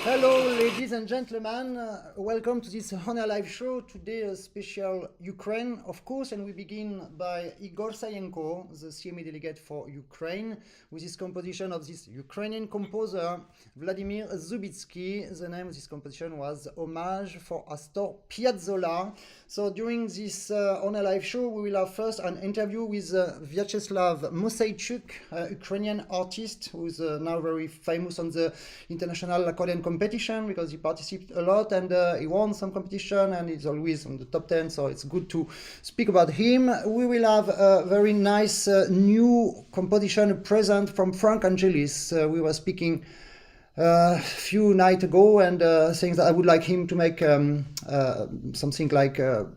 Hello, ladies and gentlemen. Welcome to this Hohner live show. Today, a special Ukraine, of course, and we begin by Igor Sayenko, the CMA delegate for Ukraine, with his composition of this Ukrainian composer, Vladimir Zubitsky. The name of this composition was Homage for Astor Piazzolla. So during this Hohner live show, we will have first an interview with Viacheslav Moseichuk, Ukrainian artist who is now very famous on the international accordion competition because he participates a lot and he won some competition and he's always on the top 10, so it's good to speak about him. We will have a very nice new composition present from Franck Angelis. We were speaking a few nights ago and saying that I would like him to make something like a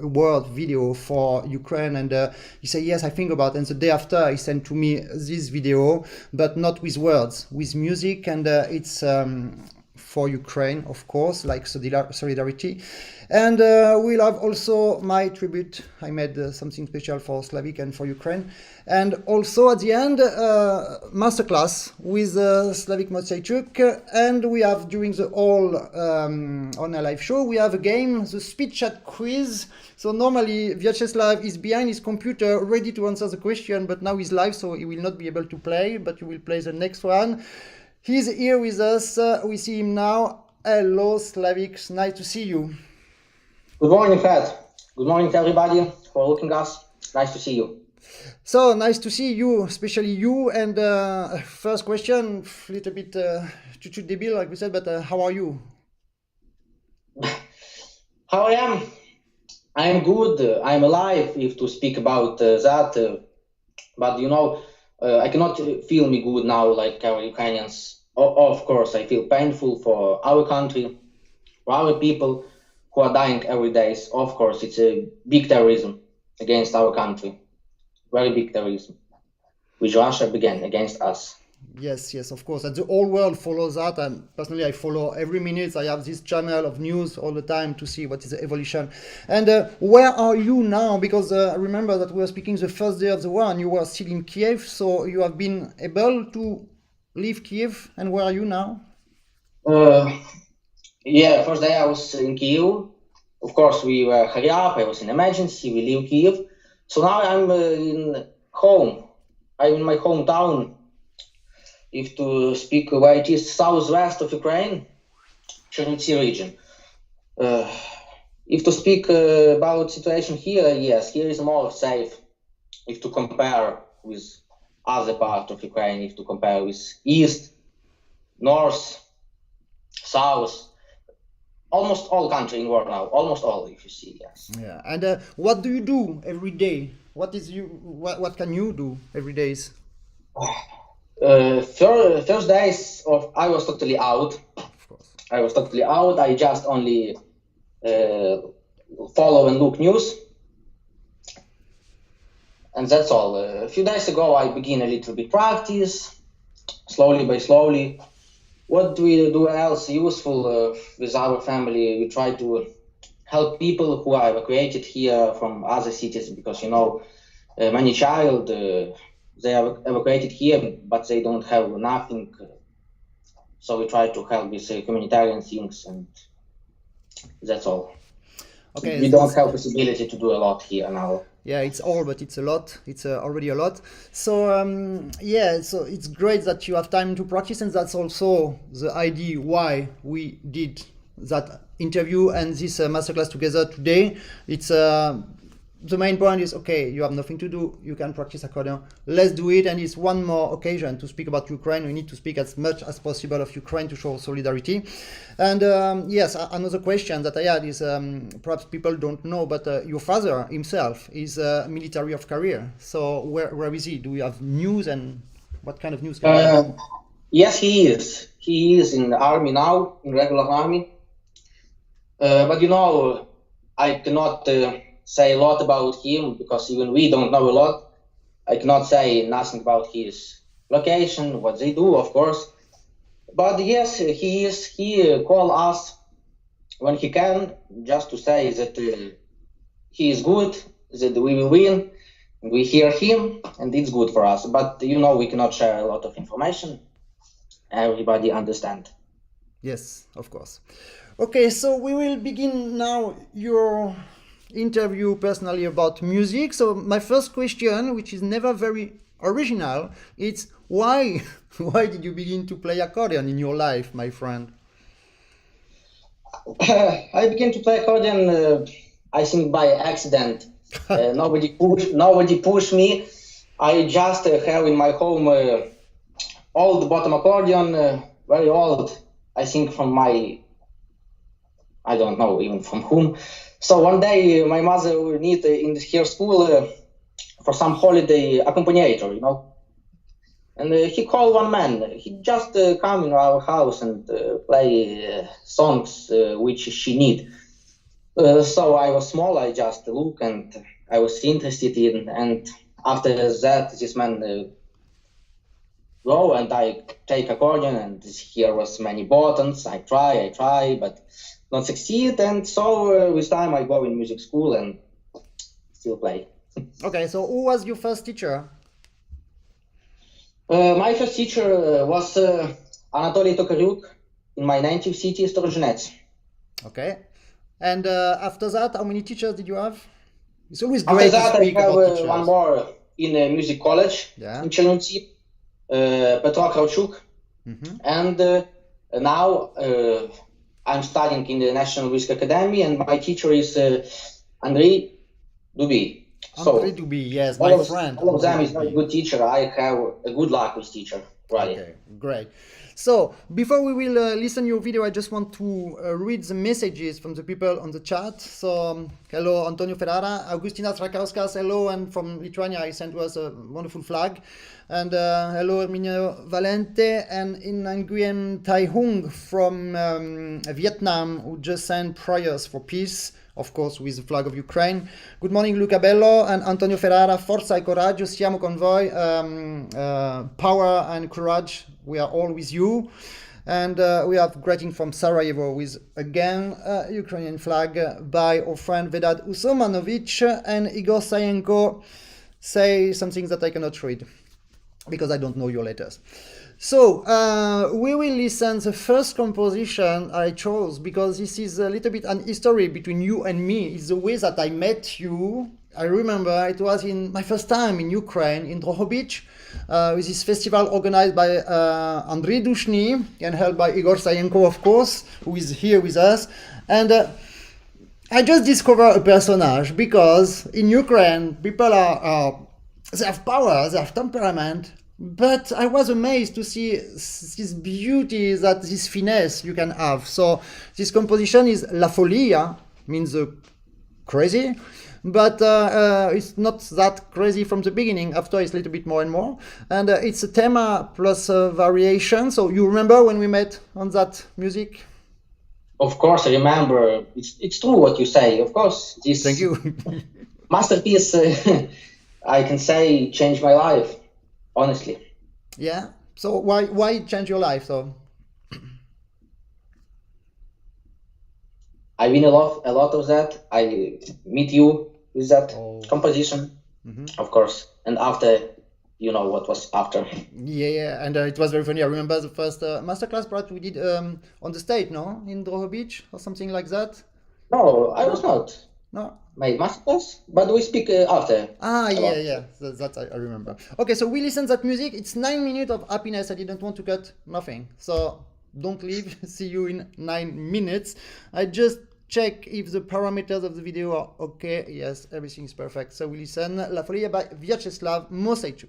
word video for Ukraine, and he said yes, I think about it. And the day after he sent to me this video, but not with words, with music, and it's for Ukraine, of course, like solidarity. And we'll have also my tribute. I made something special for Slavic and for Ukraine. And also at the end, masterclass with Slavic Moseichuk. And we have, during the whole on a live show, we have a game, the speed chat quiz. So normally Viacheslav is behind his computer ready to answer the question, but now he's live, so he will not be able to play, but you will play the next one. He's here with us. We see him now. Hello, Slavic. Nice to see you. Good morning, Fred. Good morning to everybody for looking us. Nice to see you. So nice to see you, especially you. And first question, a little bit chouchou débile, like we said, but how are you? How I am? I am good. I am alive, if to speak about that. But you know, I cannot feel me good now like our Ukrainians. Of course, I feel painful for our country, for our people who are dying every day. Of course, it's a big terrorism against our country. Very big terrorism, which Russia began against us. Yes, of course. And the whole world follows that. And personally, I follow every minute. I have this channel of news all the time to see what is the evolution. And where are you now? Because I remember that we were speaking the first day of the war and you were still in Kiev. So you have been able to leave Kiev. And where are you now? Yeah, first day I was in Kiev. Of course, we were hurry up. I was in emergency. We leave Kiev. So now I'm in home. I'm in my hometown. If to speak where it is, southwest of Ukraine, Chernivtsi region. If to speak about situation here, yes, here is more safe. If to compare with other part of Ukraine, if to compare with east, north, south, almost all country in war now, almost all, if you see, yes. Yeah, and what do you do every day? What can you do every day? First days of I was totally out. Of course. I was totally out. I just only follow and look news, and that's all. A few days ago, I begin a little bit practice, slowly by slowly. What do we do else useful with our family? We try to help people who are evacuated here from other cities because you know many child. They are evacuated here, but they don't have nothing. So we try to help with humanitarian things, and that's all. Okay. We don't have possibility to do a lot here now. Yeah, it's all, but it's a lot. It's already a lot. So yeah, so it's great that you have time to practice, and that's also the idea why we did that interview and this masterclass together today. It's the main point is, okay, you have nothing to do, you can practice accordion, let's do it. And it's one more occasion to speak about Ukraine. We need to speak as much as possible of Ukraine to show solidarity. And yes, another question that I had is, perhaps people don't know, but your father himself is military of career. So where is he? Do we have news, and what kind of news can we have? Yes, he is. He is in the army now, in regular army. But you know, I cannot say a lot about him because even we don't know a lot. I cannot say nothing about his location, what they do, of course. But yes, he call us when he can, just to say that he is good, that we will win. We hear him, and it's good for us. But you know, we cannot share a lot of information. Everybody understand. Yes, of course. Okay, so we will begin now your interview personally about music. So my first question, which is never very original, it's why why did you begin to play accordion in your life, my friend? I began to play accordion, I think, by accident. Nobody pushed me. I just have in my home old bottom accordion, very old. I think from I don't know even from whom. So one day my mother will need in her school for some holiday accompagnator, you know. And he called one man. He just come in our house and play songs which she need. So I was small. I just look and I was interested in. And after that, this man go and I take accordion. And here was many buttons. I try, but not succeed. And so with time I go in music school and still play. Okay, so who was your first teacher? My first teacher was Anatoly Tokaryuk in my native city, Storozhenets. Okay. And after that, how many teachers did you have? It's always After great that, to speak I have about teachers. one more in music college in Chernivtsi, Petro Kravchuk. And now I'm studying in the National Music Academy, and my teacher is Andrei Duby. Andrei Duby, yes, my friend. All of them is very good teacher. I have a good luck with teacher, really. Okay, great. So before we will listen your video, I just want to read the messages from the people on the chat. So hello, Antonio Ferrara, Augustina Trakauskas, hello, and from Lithuania, he sent us a wonderful flag. And hello, Herminio Valente, and in Nguyen Tai Hung from Vietnam, who just sent prayers for peace, of course, with the flag of Ukraine. Good morning, Luca Bello and Antonio Ferrara. Forza e coraggio, siamo con voi. Power and courage, we are all with you. And we have greeting from Sarajevo with, again, Ukrainian flag by our friend Vedad Usomanovic, and Igor Sayenko say something that I cannot read because I don't know your letters. So we will listen the first composition I chose because this is a little bit an history between you and me. It's the way that I met you. I remember it was in my first time in Ukraine, in Drohobych, with this festival organized by Andrei Dushny and held by Igor Sayenko, of course, who is here with us. And I just discovered a personage because in Ukraine, people they have power, they have temperament, but I was amazed to see this beauty, this finesse you can have. So this composition is La Folia, means crazy, but it's not that crazy from the beginning. After it's a little bit more and more, and it's a tema plus variation. So you remember when we met on that music? Of course, I remember. It's true what you say. Of course, this Thank you. masterpiece, I can say, changed my life. Honestly. Yeah. So why change your life? So I win a lot of that. I meet you with that composition, of course. And after, you know what was after. Yeah, and it was very funny. I remember the first masterclass part we did on the stage, no, in Drohobych or something like that. No, I was not. No. My masterclass, but we speak after. Yeah. That I remember. Okay, so we listen that music. It's 9 minutes of happiness. I didn't want to cut nothing. So don't leave. See you in 9 minutes. I just check if the parameters of the video are okay. Yes, everything is perfect. So we listen La Folia by Viacheslav Moseichuk.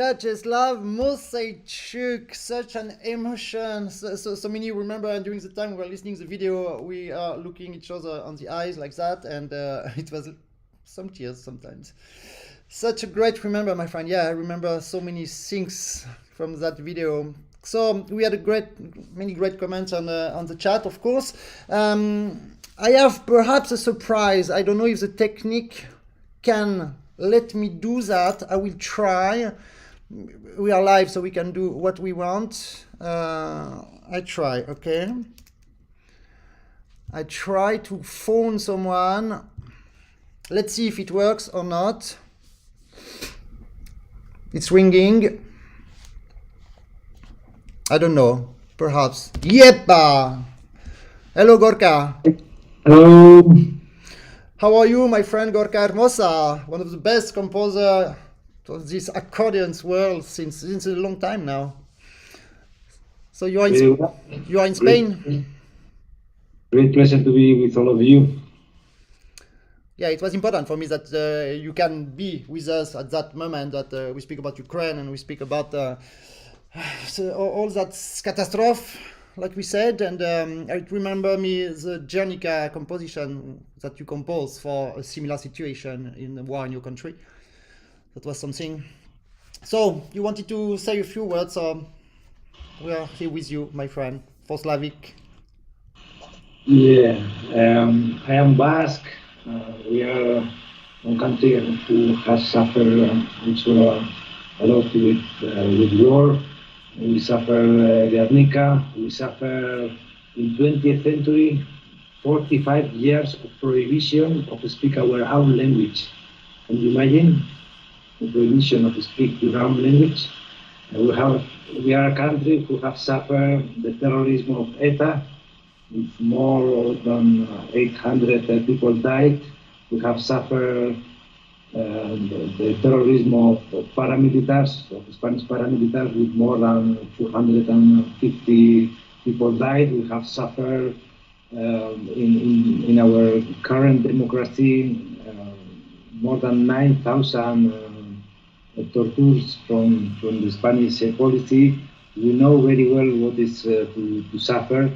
Viacheslav Moseichuk, such an emotion. So many remember during the time we were listening to the video, we are looking each other on the eyes like that, and it was some tears sometimes. Such a great remember, my friend. Yeah, I remember so many things from that video. So we had many great comments on the chat, of course. I have perhaps a surprise. I don't know if the technique can let me do that. I will try. We are live, so we can do what we want. I try, okay? I try to phone someone. Let's see if it works or not. It's ringing. I don't know. Perhaps. Yepa! Hello, Gorka. Hello. How are you, my friend Gorka Hermosa? One of the best composers of this accordions world since a long time now. So you are in Spain? Great pleasure to be with all of you. Yeah, it was important for me that you can be with us at that moment that we speak about Ukraine and we speak about all that catastrophe, like we said. And I remember the Guernica composition that you composed for a similar situation in the war in your country. That was something. So you wanted to say a few words, so we are here with you, my friend, for Slavic. Yeah, I am Basque. We are one country who has suffered also a lot with war. We suffer Guernica. We suffer in 20th century 45 years of prohibition of speak our own language. Can you imagine the prohibition of speak your own language? We are a country who have suffered the terrorism of ETA. With more than 800 people died. We have suffered the terrorism of paramilitaries, of Spanish paramilitaries, with more than 250 people died. We have suffered in our current democracy more than 9,000 tortures from the Spanish policy. We know very well what is to suffer.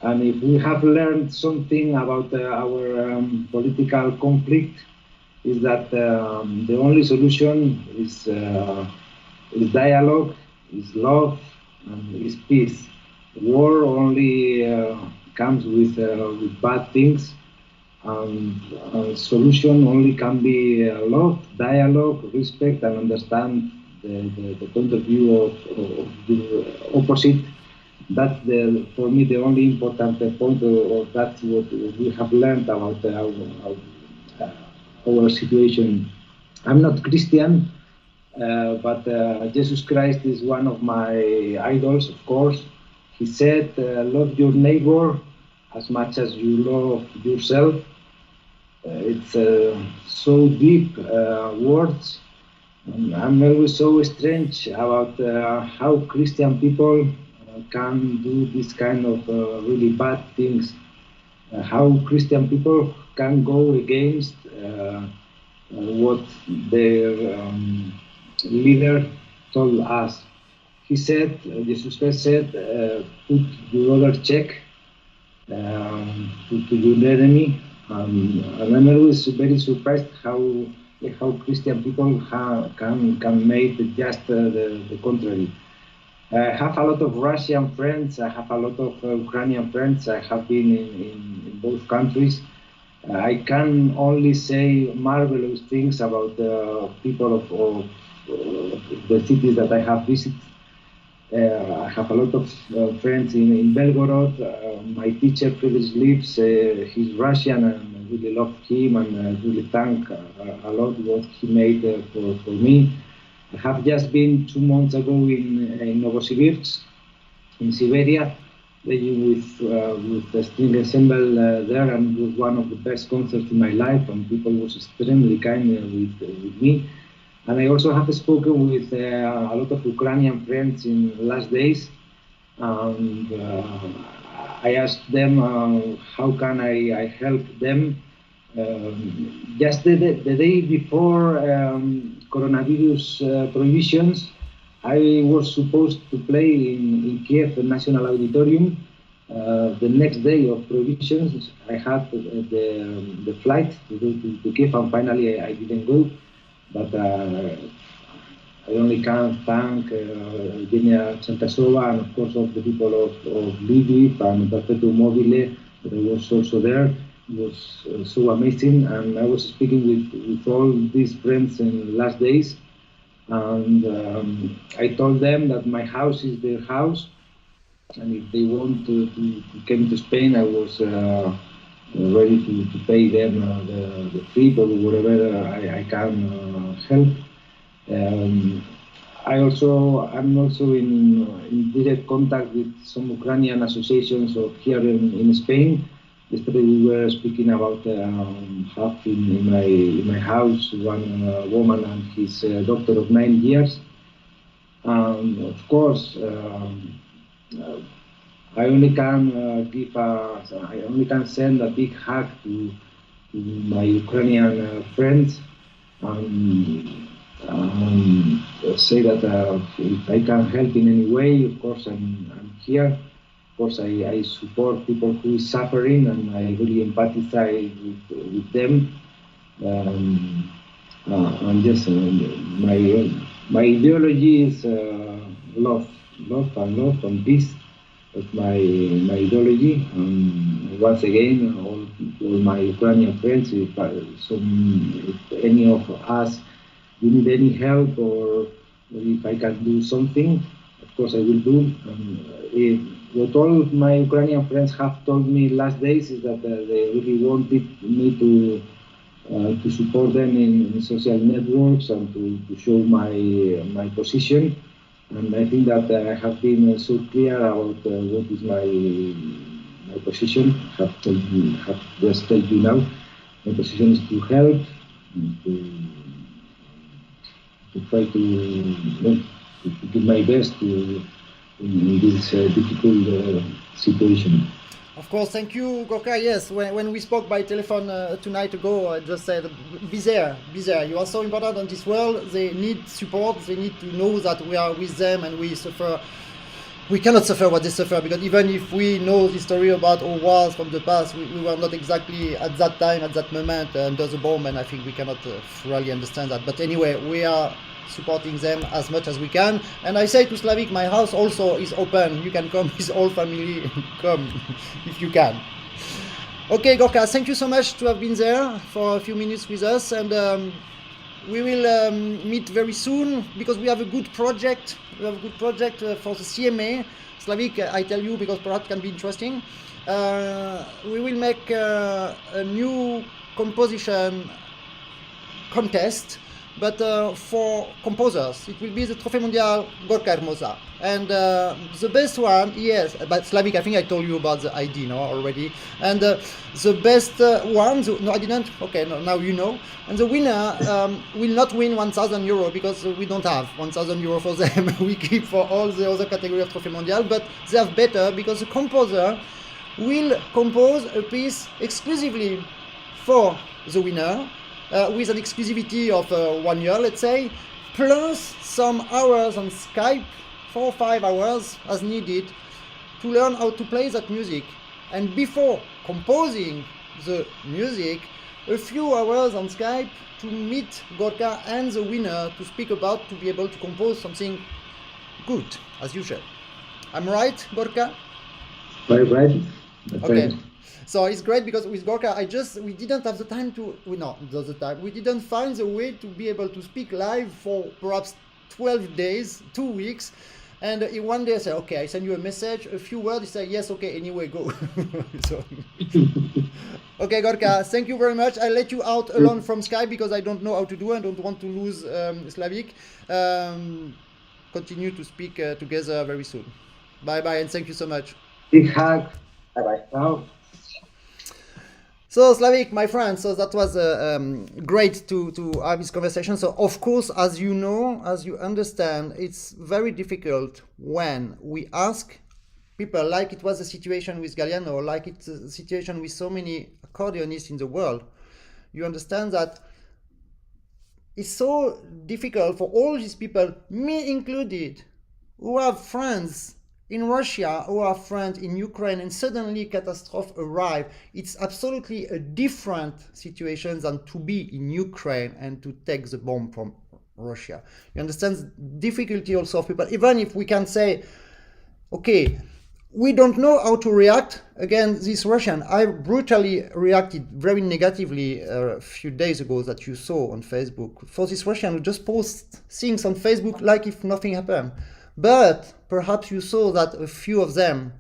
And if we have learned something about our political conflict, is that the only solution is dialogue, is love, and is peace. War only comes with bad things, and solution only can be love, dialogue, respect, and understand the point of view of the opposite. That's for me the only important point, or that's what we have learned about our situation. I'm not Christian, but Jesus Christ is one of my idols, of course. He said, love your neighbor as much as you love yourself. It's so deep words. I'm always so strange about how Christian people can do this kind of really bad things. How Christian people can go against what their leader told us. He said, Jesus Christ said, put your other cheek to your enemy. And I'm always very surprised how Christian people can make just the contrary. I have a lot of Russian friends, I have a lot of Ukrainian friends, I have been in both countries. I can only say marvelous things about the people of the cities that I have visited. I have a lot of friends in Belgorod. My teacher, Frédéric, lives, he's Russian, and I really love him, and I really thank a lot what he made for me. I have just been 2 months ago in Novosibirsk, in Siberia, playing with the string ensemble there, and it was one of the best concerts in my life, and people was extremely kind with me. And I also have spoken with a lot of Ukrainian friends in the last days, and I asked them how can I help them. Just the day before coronavirus prohibitions, I was supposed to play in Kiev National Auditorium. The next day of provisions, I had the flight to go to Kiev, and finally I didn't go. But I only can thank Evgenia Chantasova and of course all the people of Lviv and Perpetuum Mobile that was also there. It was so amazing, and I was speaking with all these friends in the last days, and I told them that my house is their house, and if they want to come to Spain, I was ready to pay them the trip or whatever I can help. I'm also in direct contact with some Ukrainian associations here in Spain. Yesterday we were speaking about having in my house one woman and his daughter of 9 years. Of course, I only can send a big hug to my Ukrainian friends. Say that if I can help in any way, of course I'm here. Of course I support people who is suffering, and I really empathize with them. And yes, my ideology is love and peace. That's my ideology. Once again, all my Ukrainian friends, if any of us you need any help, or if I can do something, of course I will do. What all my Ukrainian friends have told me last days is that they really wanted me to support them in social networks and to show my position. And I think that I have been so clear about what is my position. I have just told you now. My position is to help, to try to do my best in this difficult situation. Of course, thank you, Gorka. Yes, when we spoke by telephone tonight ago, I just said, be there. You are so important in this world. They need support. They need to know that we are with them, and we suffer. We cannot suffer what they suffer, because even if we know the story about our wars from the past, we were not exactly at that time, at that moment, under the bomb, and I think we cannot really understand that. But anyway, we are supporting them as much as we can. And I say to Slavik, my house also is open. You can come with all family, come if you can. Okay, Gorka, thank you so much to have been there for a few minutes with us, and we will meet very soon, because we have a good project. We have a good project for the CMA. Slavik, I tell you, because perhaps it can be interesting. We will make a new composition contest, but for composers. It will be the Trophée Mondial Gorka Hermosa. And the best one, yes, but Slavik, I think I told you about the ID, no, already. And the best one, no, I didn't? Okay, no, now you know. And the winner will not win 1,000 euro, because we don't have 1,000 euro for them. We keep for all the other categories of Trophée Mondial, but they have better, because the composer will compose a piece exclusively for the winner, with an exclusivity of 1 year, let's say, plus some hours on Skype, 4 or 5 hours as needed, to learn how to play that music. And before composing the music, a few hours on Skype to meet Gorka and the winner to speak about, to be able to compose something good, as usual. I'm right, Gorka? Right. Okay. So it's great, because with Gorka, we didn't have the time we didn't find the way to be able to speak live for perhaps 12 days, 2 weeks. And one day I said, okay, I send you a message, a few words, he said, yes, okay, anyway, go. So, okay, Gorka, thank you very much. I'll let you out alone from Skype, because I don't know how to do it. I don't want to lose Slavik. Continue to speak together very soon. Bye-bye, and thank you so much. Big hug. Bye-bye. Ciao. So Slavik, my friend, so that was great to have this conversation. So of course, as you know, as you understand, it's very difficult when we ask people, like it was the situation with Galliano, like it's the situation with so many accordionists in the world. You understand that it's so difficult for all these people, me included, who have friends in Russia, who have friends in Ukraine, and suddenly catastrophe arrive. It's absolutely a different situation than to be in Ukraine and to take the bomb from Russia. You understand the difficulty also of people, even if we can say, okay, we don't know how to react against this Russian. I brutally reacted very negatively a few days ago that you saw on Facebook for this Russian who just post things on Facebook like if nothing happened. But perhaps you saw that a few of them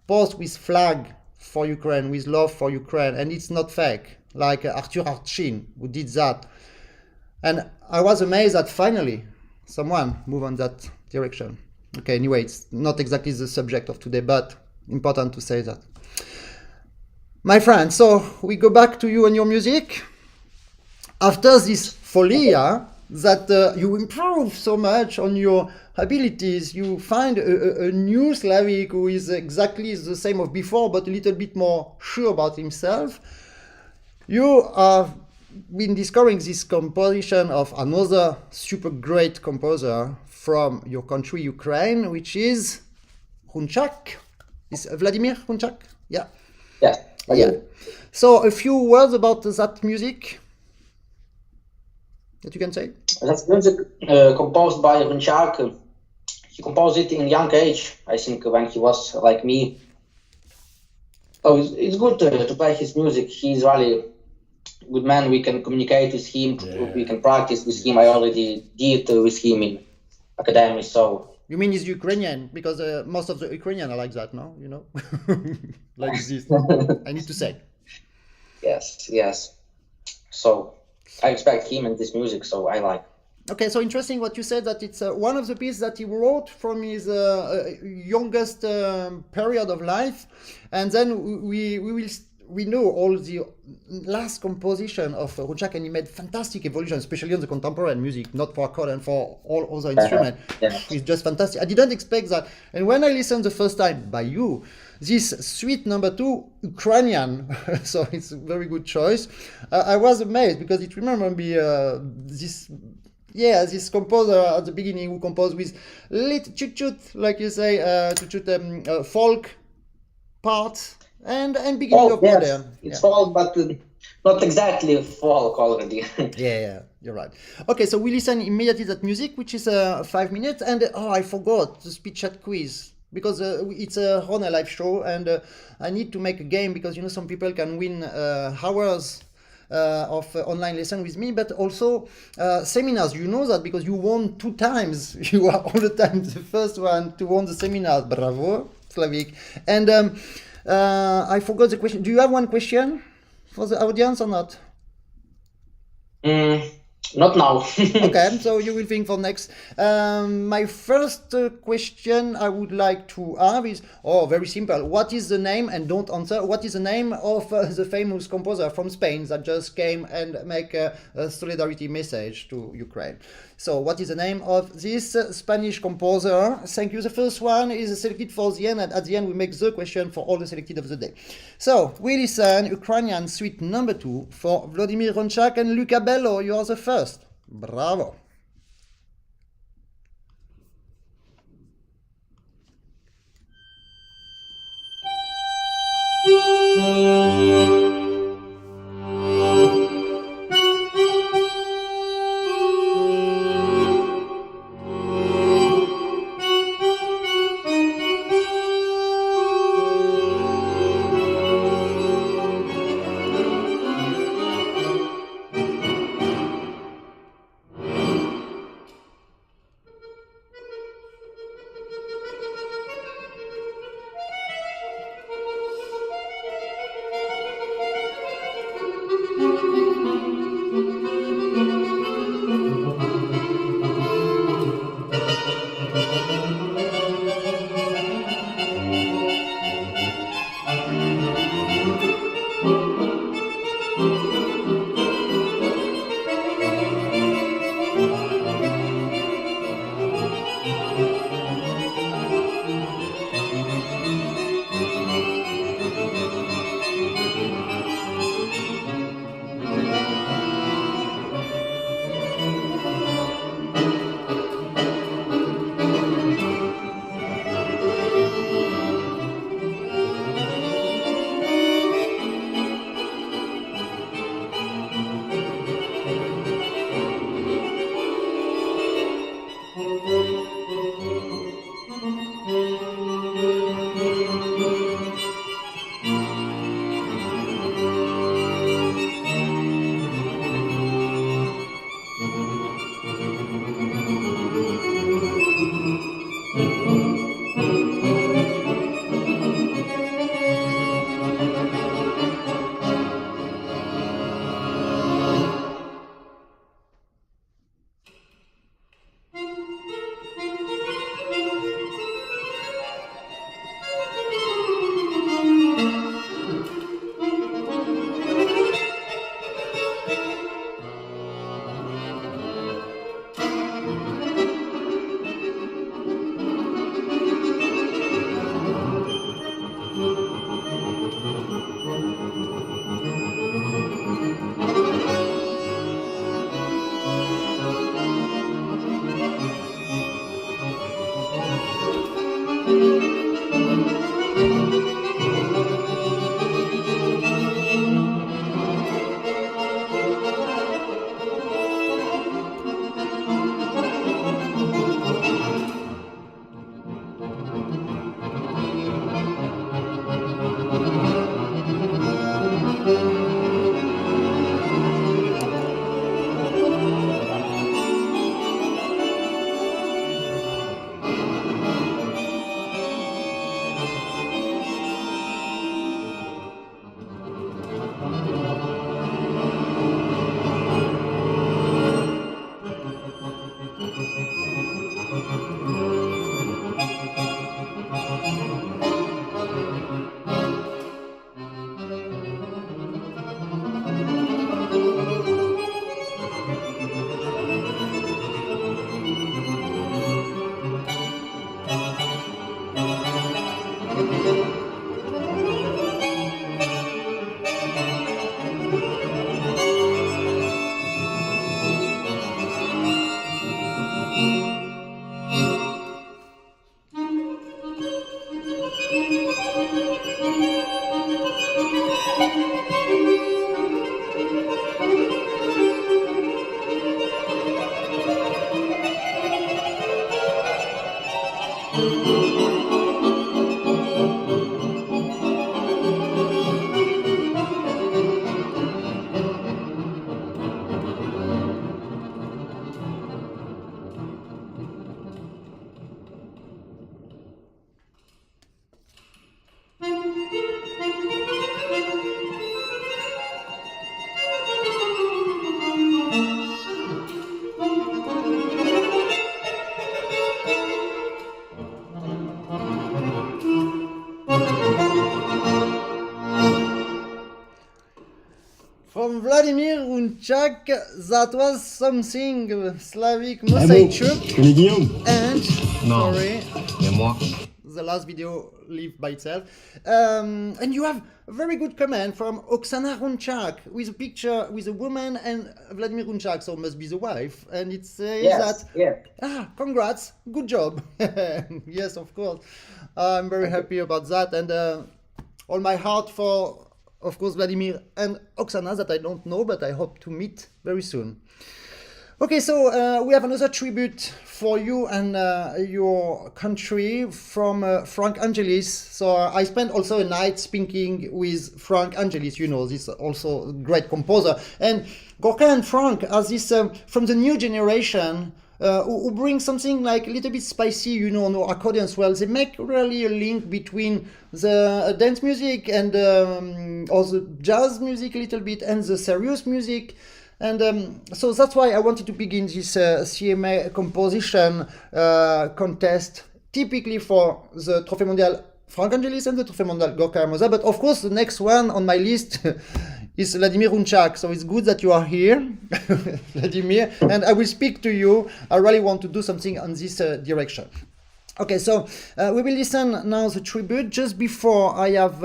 post with flag for Ukraine, with love for Ukraine, and it's not fake, like Arthur Archin who did that. And I was amazed that finally someone moved on that direction. Okay, anyway, it's not exactly the subject of today, but important to say that. My friend, so we go back to you and your music. After this folia, that you improve so much on your abilities, you find a new Slavic who is exactly the same of before, but a little bit more sure about himself. You have been discovering this composition of another super great composer from your country, Ukraine, which is Hunchak. Is Vladimir Hunchak? Yeah. Yes. Yeah. So a few words about that music that you can say? That's music composed by Franck. He composed it in young age, I think, when he was like me. So it's good to play his music. He's really good man. We can communicate with him. Yeah. We can practice with him. I already did with him in academy. So you mean he's Ukrainian? Because most of the Ukrainian are like that, no? You know, like this. I need to say. Yes. So I expect him in this music. So I like. Okay, so interesting what you said, that it's one of the pieces that he wrote from his youngest period of life, and then we know all the last composition of Hunchak, and he made fantastic evolution, especially on the contemporary music, not for accordion, for all other instruments. Yeah. It's just fantastic. I didn't expect that, and when I listened the first time by you, this suite number 2 Ukrainian, so it's a very good choice. I was amazed because it remembered me this composer at the beginning who composed with little chut-chut, like you say, folk parts and beginning of modern. It's folk, but not exactly folk already. yeah, you're right. Okay, so we listen immediately to that music, which is 5 minutes, and I forgot the speech chat quiz, because it's a Hohner live show, and I need to make a game, because some people can win hours of online lesson with me, but also seminars. You know that because you won 2 times. You are all the time the first one to win the seminars. Bravo, Slavik. And I forgot the question. Do you have one question for the audience or not? Not now. Okay, so you will think for next. My first question I would like to have is, very simple. What is the name, and don't answer, what is the name of the famous composer from Spain that just came and make a solidarity message to Ukraine? So what is the name of this Spanish composer? Thank you. The first one is selected for the end, and at the end we make the question for all the selected of the day. So we listen Ukrainian suite number 2 for Vladimir Hunchak and Luca Bello. You are the first. Bravo. Vladimir Zubitsky, that was something. Slavic Moseichuk. Connais Guillaume? And, Non. sorry, Mais moi. the last video lived by itself. And you have a very good comment from Oksana Runchak with a picture with a woman and Vladimir Runchak, so must be the wife. And it says congrats, good job. Yes, of course. I'm very happy about that. And all my heart for, of course, Vladimir and Oksana that I don't know, but I hope to meet very soon. Okay, so we have another tribute for you and your country from Franck Angelis. So I spent also a night speaking with Franck Angelis, you know, this also great composer. And Gorka and Franck are this from the new generation who bring something like a little bit spicy, you know, on accordion as well. They make really a link between the dance music and or the jazz music a little bit and the serious music. And so that's why I wanted to begin this CMA composition contest, typically for the Trophée Mondial Franck Angelis and the Trophée Mondial Gorka Hermosa. But of course, the next one on my list is Vladimir Zubitsky. So it's good that you are here, Vladimir, and I will speak to you. I really want to do something on this direction. Okay, so we will listen now the tribute. Just before, I have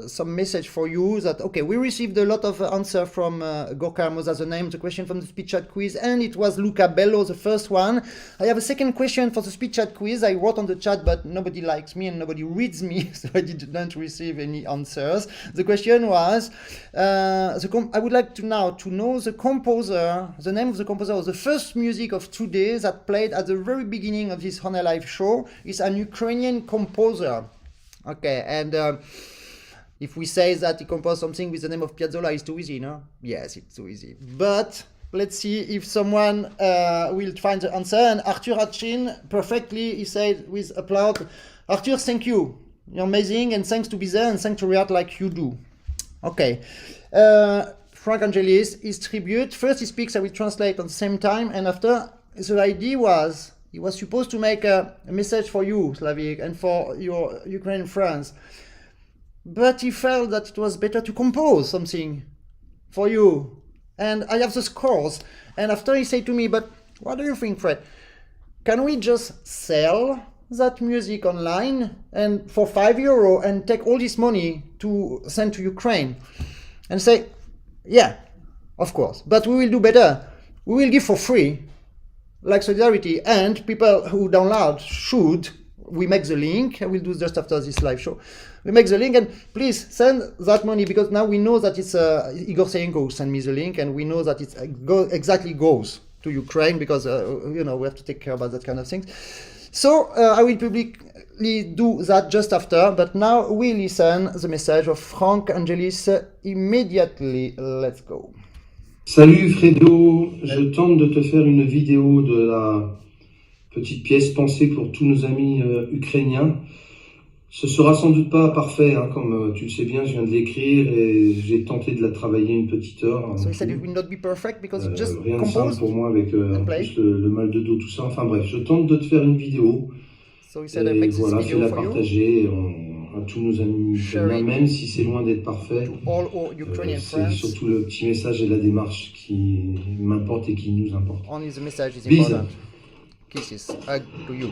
some message for you that, okay, we received a lot of answer from Gorka Hermosa, the name, the question from the speech chat quiz, and it was Luca Bello, the first one. I have a second question for the speech chat quiz. I wrote on the chat, but nobody likes me and nobody reads me, so I didn't receive any answers. The question was, I would like to now to know the composer, the name of the composer of the first music of today that played at the very beginning of this Hohner live show. Is an Ukrainian composer. Okay, and if we say that he composed something with the name of Piazzolla, it's too easy, no? Yes, it's too easy. But let's see if someone will find the answer. And Arthur Hatchin perfectly, he said with applause, Arthur, thank you. You're amazing, and thanks to be there, and thanks to react like you do. Okay. Franck Angelis, his tribute. First he speaks, I will translate at the same time, and after, the idea was, he was supposed to make a message for you, Slavic, and for your Ukrainian friends. But he felt that it was better to compose something for you. And I have the scores. And after he said to me, but what do you think, Fred? Can we just sell that music online and for €5 and take all this money to send to Ukraine? And say, yeah, of course. But we will do better. We will give for free, like solidarity, and people who download should, we make the link, I will do just after this live show, we make the link, and please send that money, because now we know that it's Igor Sayenko send me the link, and we know that it exactly goes to Ukraine, because you know, we have to take care about that kind of things. So I will publicly do that just after, but now we listen the message of Franck Angelis immediately. Let's go. Salut Fredo, je tente de te faire une vidéo de la petite pièce Pensée pour tous nos amis ukrainiens. Ce sera sans doute pas parfait, hein, comme tu le sais bien, je viens de l'écrire et j'ai tenté de la travailler une petite heure. So he said it will not be perfect because you just rien de simple pour moi avec plus le mal de dos, tout ça. Enfin bref, je tente de te faire une vidéo. So he said, et voilà, fais-la partager à tous nos amis ukrainiens, même si c'est loin d'être parfait. C'est surtout le petit message et la démarche qui m'importe et qui nous importe. Only the message is Bisous. important. Kisses. Hug to you.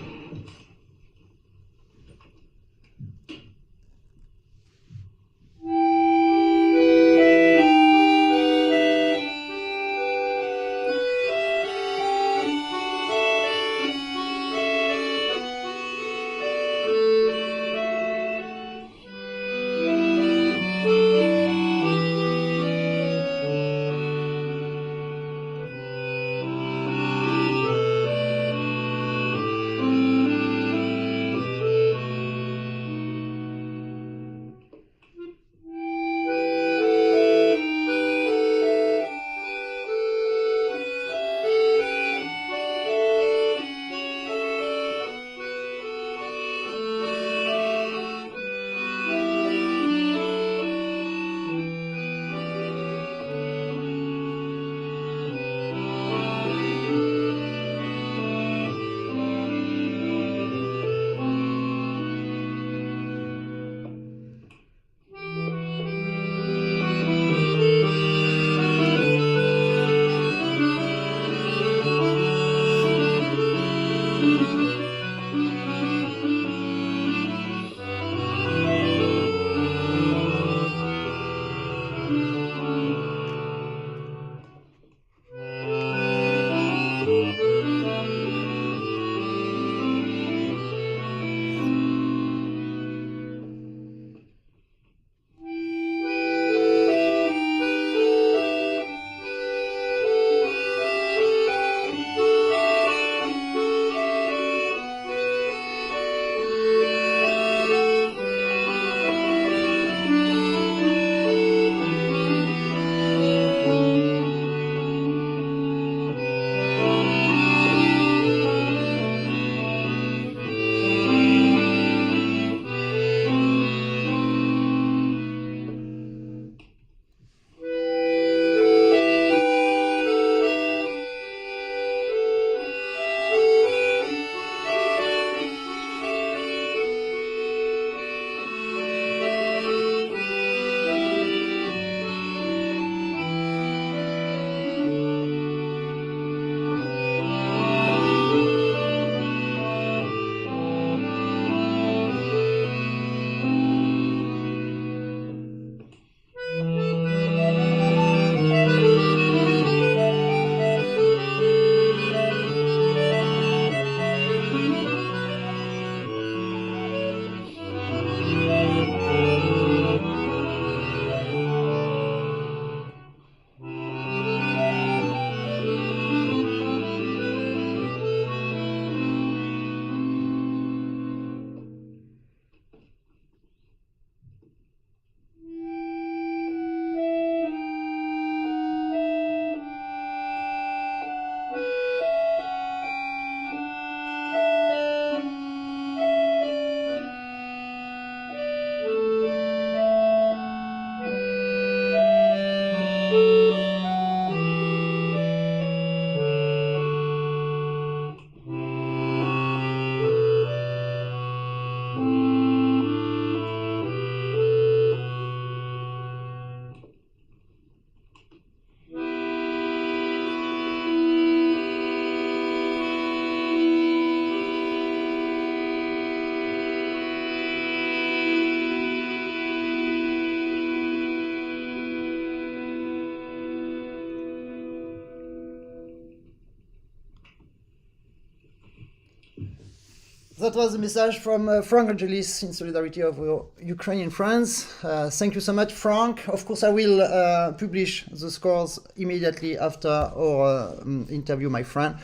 That was a message from Franck Angelis in solidarity of our Ukrainian friends. Thank you so much, Franck. Of course, I will publish the scores immediately after our interview, my friend.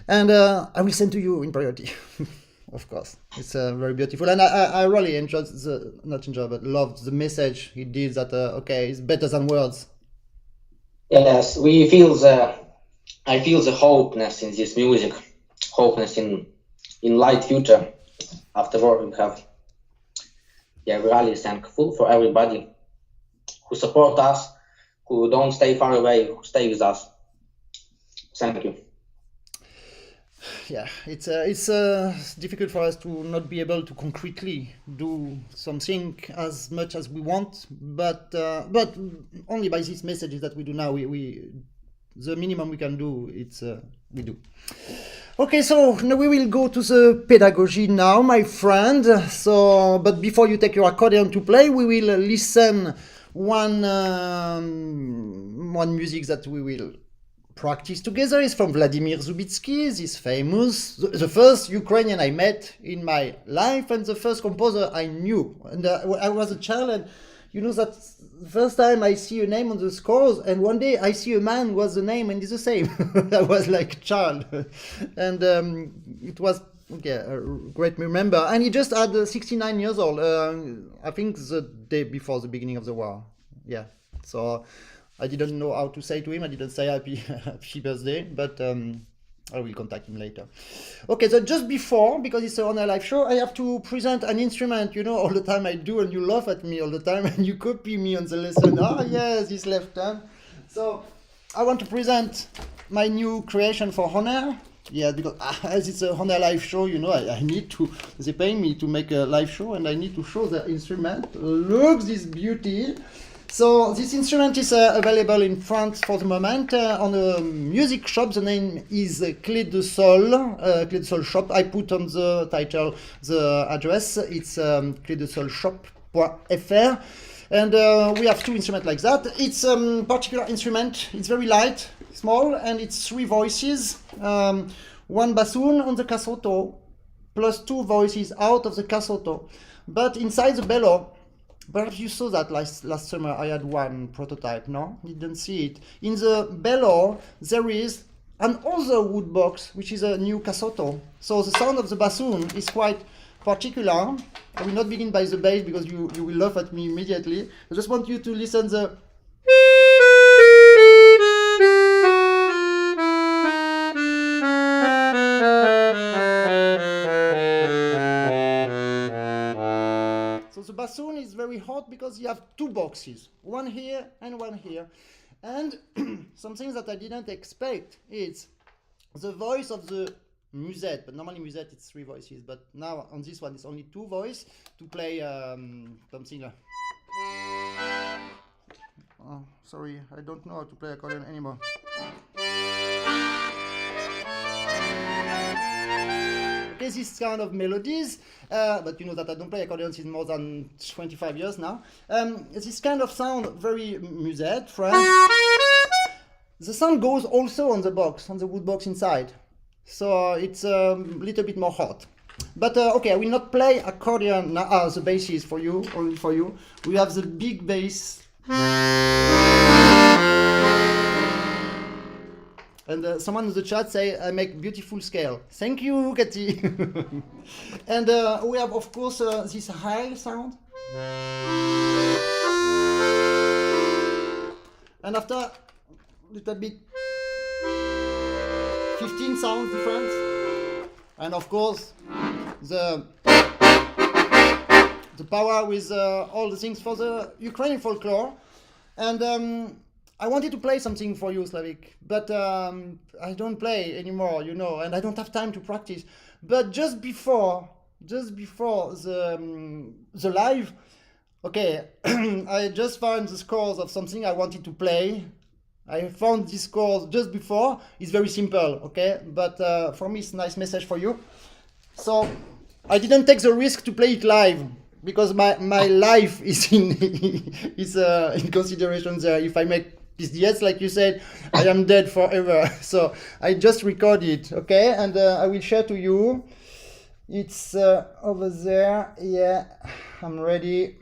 And I will send to you in priority, of course. It's very beautiful. And I really enjoyed loved the message he did that, okay, it's better than words. Yes, I feel the hopeness in this music, hopeness in light future after war we have. Yeah, we're really thankful for everybody who support us, who don't stay far away, who stay with us. Thank you. Yeah, it's difficult for us to not be able to concretely do something as much as we want, but only by these messages that we do now, we the minimum we can do, we do. Okay, so now we will go to the pedagogy now, my friend. So, but before you take your accordion to play, we will listen one music that we will practice together. Is from Vladimir Zubitsky, this famous, the first Ukrainian I met in my life and the first composer I knew. And I was a child, and you know that the first time I see a name on the scores, and one day I see a man was the name and it's the same. I was like a child, and it was a great remember. And he just had 69 years old. I think the day before the beginning of the war. Yeah, so I didn't know how to say to him. I didn't say happy birthday, but I will contact him later. Okay, so just before, because it's on a live show, I have to present an instrument. You know, all the time I do, and you laugh at me all the time, and you copy me on the lesson. Oh, yes, this left hand. So I want to present my new creation for Hohner. Yeah, because as it's a Hohner live show, you know, I need to, they pay me to make a live show, and I need to show the instrument. Look, this beauty. So this instrument is available in France for the moment on a music shop. The name is Gliscendo shop. I put on the title the address. It's glissendoshop.fr. And we have two instruments like that. It's a particular instrument. It's very light, small, and it's 3 voices. One bassoon on the cassotto, plus 2 voices out of the cassotto. But inside the bellow, perhaps you saw that last summer. I had one prototype, no? You didn't see it. In the bellow, there is an other wood box, which is a new cassotto. So the sound of the bassoon is quite particular. I will not begin by the bass because you will laugh at me immediately. I just want you to listen the... The bassoon is very hot because you have 2 boxes, one here and one here. And something that I didn't expect is the voice of the musette. But normally musette it's 3 voices, but now on this one it's only 2 voices to play something like... Oh, sorry, I don't know how to play accordion anymore. Okay, this kind of melodies, but you know that I don't play accordion since more than 25 years now. This kind of sound, very musette, Franck. The sound goes also on the box, on the wood box inside. So it's a little bit more hot. But okay, I will not play accordion now, the basses for you, only for you. We have the big bass. And someone in the chat say I make beautiful scale. Thank you, Cathy. And we have, of course, this high sound. And after a little bit, 15 sounds difference. And of course, the power with all the things for the Ukrainian folklore. And I wanted to play something for you, Slavik, but I don't play anymore, you know, and I don't have time to practice. But just before the live, okay, I just found the scores of something I wanted to play. I found this scores just before. It's very simple, okay, but for me it's a nice message for you. So I didn't take the risk to play it live, because my life is in consideration there. If I make PSDS, like you said, I am dead forever. So I just record it, okay, and I will share to you. It's over there. Yeah, I'm ready.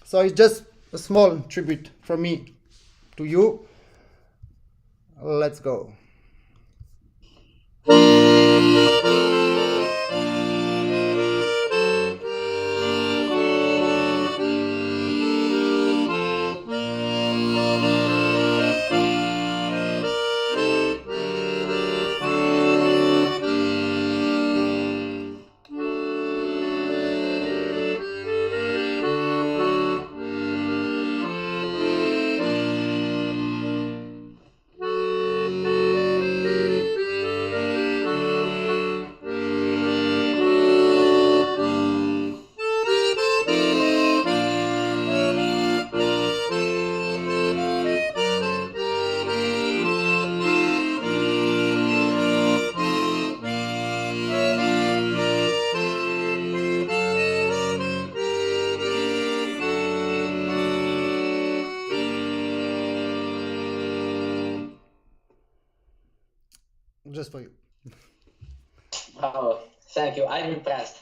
So it's just a small tribute from me to you. Let's go. Just for you. Oh, thank you. I'm impressed.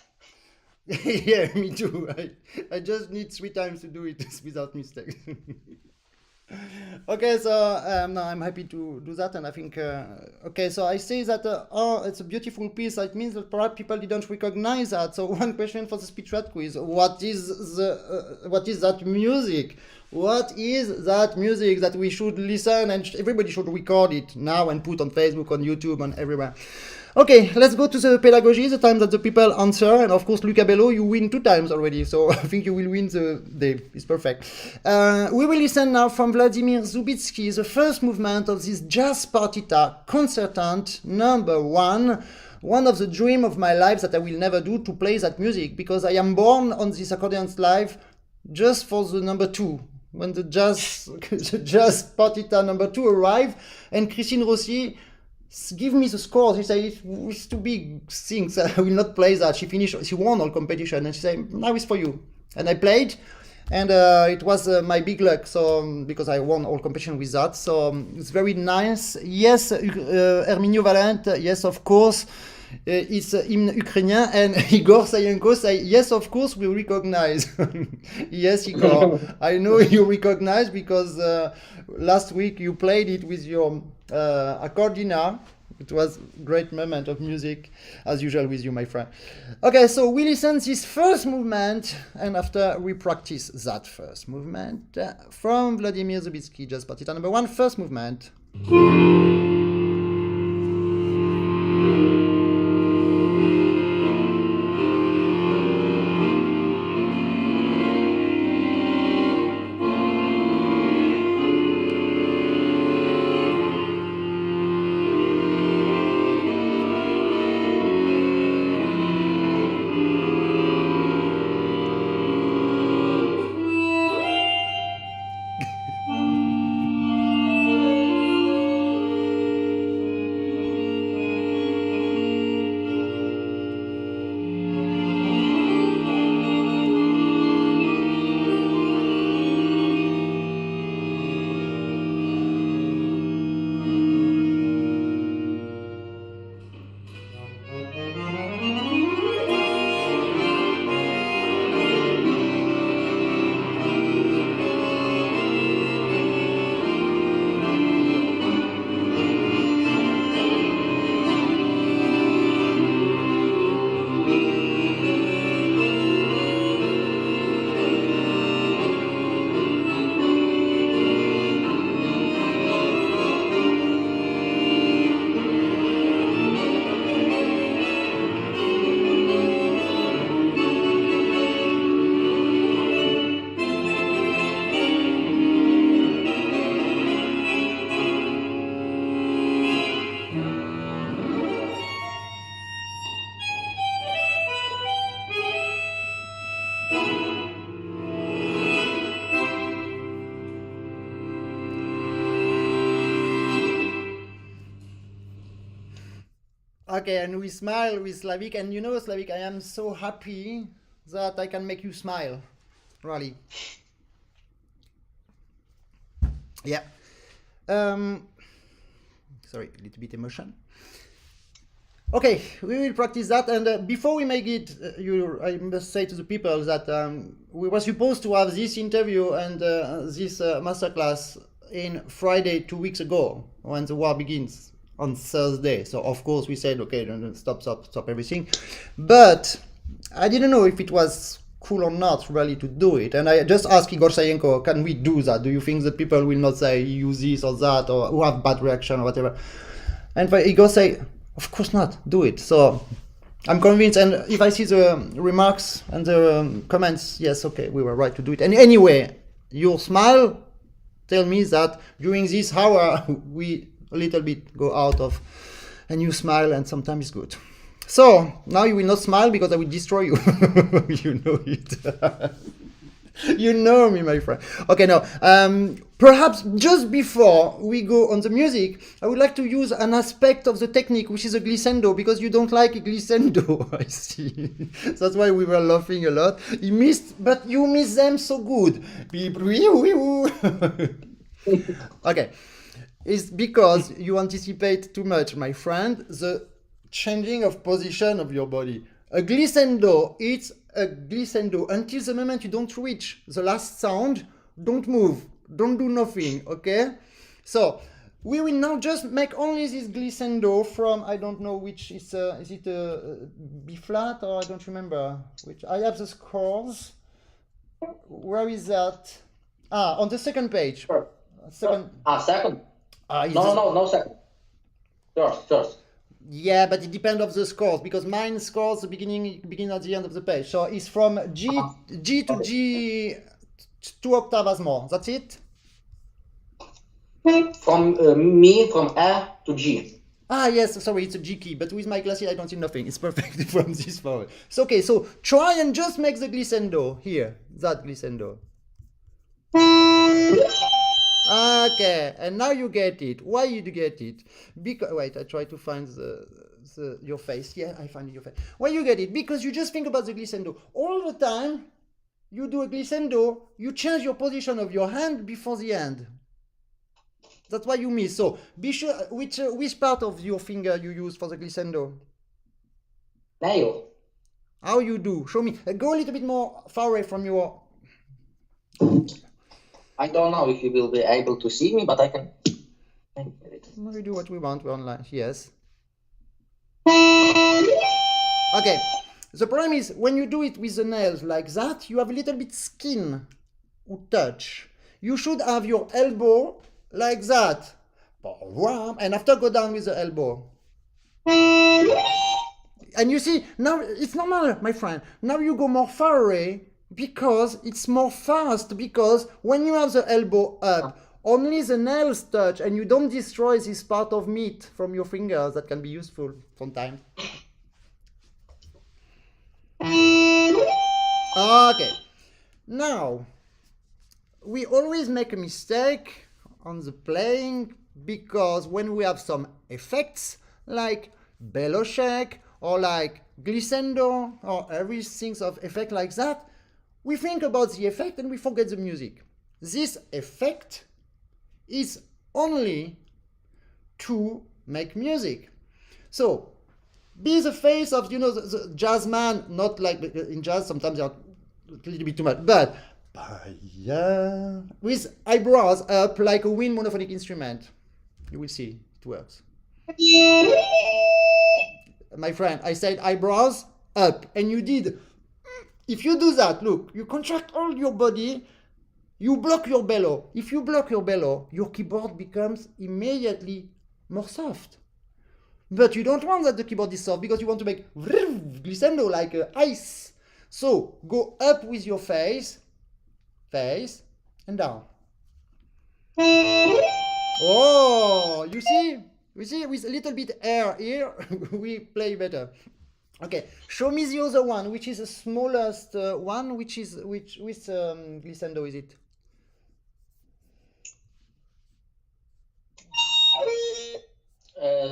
Yeah, me too. I just need 3 times to do it without mistakes. Okay, so no, I'm happy to do that, and I think okay. So I say that oh, it's a beautiful piece. It means that perhaps people didn't recognize that. So one question for the speech rat quiz: what is that music? What is that music that we should listen and everybody should record it now and put on Facebook, on YouTube, and everywhere? Okay, let's go to the pedagogy, the time that the people answer, and of course, Luca Bello, you win 2 times already, so I think you will win the day. It's perfect. We will listen now from Vladimir Zubitsky, the first movement of this jazz partita concertant number 1. One of the dreams of my life that I will never do, to play that music, because I am born on this accordion's life just for the number 2. When the jazz partita number 2 arrived, and Christine Rossi give me the score. She said, it's too big things, I will not play that. She won all competition, and she said, now it's for you. And I played, and it was my big luck, so because I won all competition with that, so it's very nice. Yes, Herminio Valent, yes, of course, it's hymn Ukrainian, and Igor Sayenko say, yes, of course, we recognize. Yes, Igor, I know you recognize, because last week you played it with your accordion. It was a great moment of music, as usual with you, my friend. Okay, so we listen this first movement, and after we practice that first movement from Vladimir Zubitsky, Jazz Partita number 1, first movement. Okay, and we smile with Slavik, and you know, Slavik, I am so happy that I can make you smile, really. Yeah. Sorry, a little bit emotion. Okay, we will practice that, and before we make it, I must say to the people that we were supposed to have this interview and this masterclass in Friday 2 weeks ago when the war begins on Thursday. So of course we said, okay, stop everything, but I didn't know if it was cool or not really to do it, and I just asked Igor Sayenko, can we do that? Do you think the people will not say use this or that, or who have bad reaction or whatever? And Igor say, of course not, do it. So I'm convinced, and if I see the remarks and the comments, yes, okay, we were right to do it. And anyway, your smile tell me that during this hour we a little bit go out of, and you smile, and sometimes it's good. So now you will not smile because I will destroy you. You know it. You know me, my friend. Okay, now, perhaps just before we go on the music, I would like to use an aspect of the technique, which is a glissando, because you don't like glissando, I see. That's why we were laughing a lot. But you miss them so good. Okay, it's because you anticipate too much, my friend, the changing of position of your body. A glissando, it's a glissando until the moment you don't reach the last sound. Don't move, don't do nothing, okay? So we will now just make only this glissando from, I don't know which is it a B flat, or I don't remember which. I have the scores. Where is that? On the second page. Sure. Second. Second. No, second. First. Yeah, but it depends on the scores, because mine scores the beginning at the end of the page. So it's from G to G, 2 octaves more. That's it? From A to G. Yes, sorry, it's a G key, but with my glasses I don't see nothing. It's perfect from this forward. So okay, so try and just make the glissando here, that glissando. Okay, and now you get it. Why you get it? Because wait, I try to find your face. Yeah, I find your face. Why you get it? Because you just think about the glissando all the time. You do a glissando, you change your position of your hand before the end. That's why you miss. So be sure which part of your finger you use for the glissando. Nail. How you do? Show me. Go a little bit more far away from your. I don't know if you will be able to see me, but I can. We do what we want. We're online. Yes. Okay. The problem is when you do it with the nails like that, you have a little bit skin or touch. You should have your elbow like that. And after go down with the elbow. And you see, now it's normal, my friend. Now you go more far away because it's more fast, because when you have the elbow up, only the nails touch and you don't destroy this part of meat from your fingers that can be useful sometimes. Okay, now we always make a mistake on the playing, because when we have some effects like bellow shake or like glissando or everything of effect like that, we think about the effect and we forget the music. This effect is only to make music. So be the face of, the jazz man, not like in jazz, sometimes they are a little bit too much, but with eyebrows up like a wind monophonic instrument. You will see, it works. My friend, I said eyebrows up, and you did. If you do that, look, you contract all your body, you block your bellow. If you block your bellow, your keyboard becomes immediately more soft. But you don't want that the keyboard is soft, because you want to make glissando like ice. So go up with your face, and down. Oh, you see, with a little bit air here, we play better. Okay, show me the other one, which is the smallest one, which glissando is it?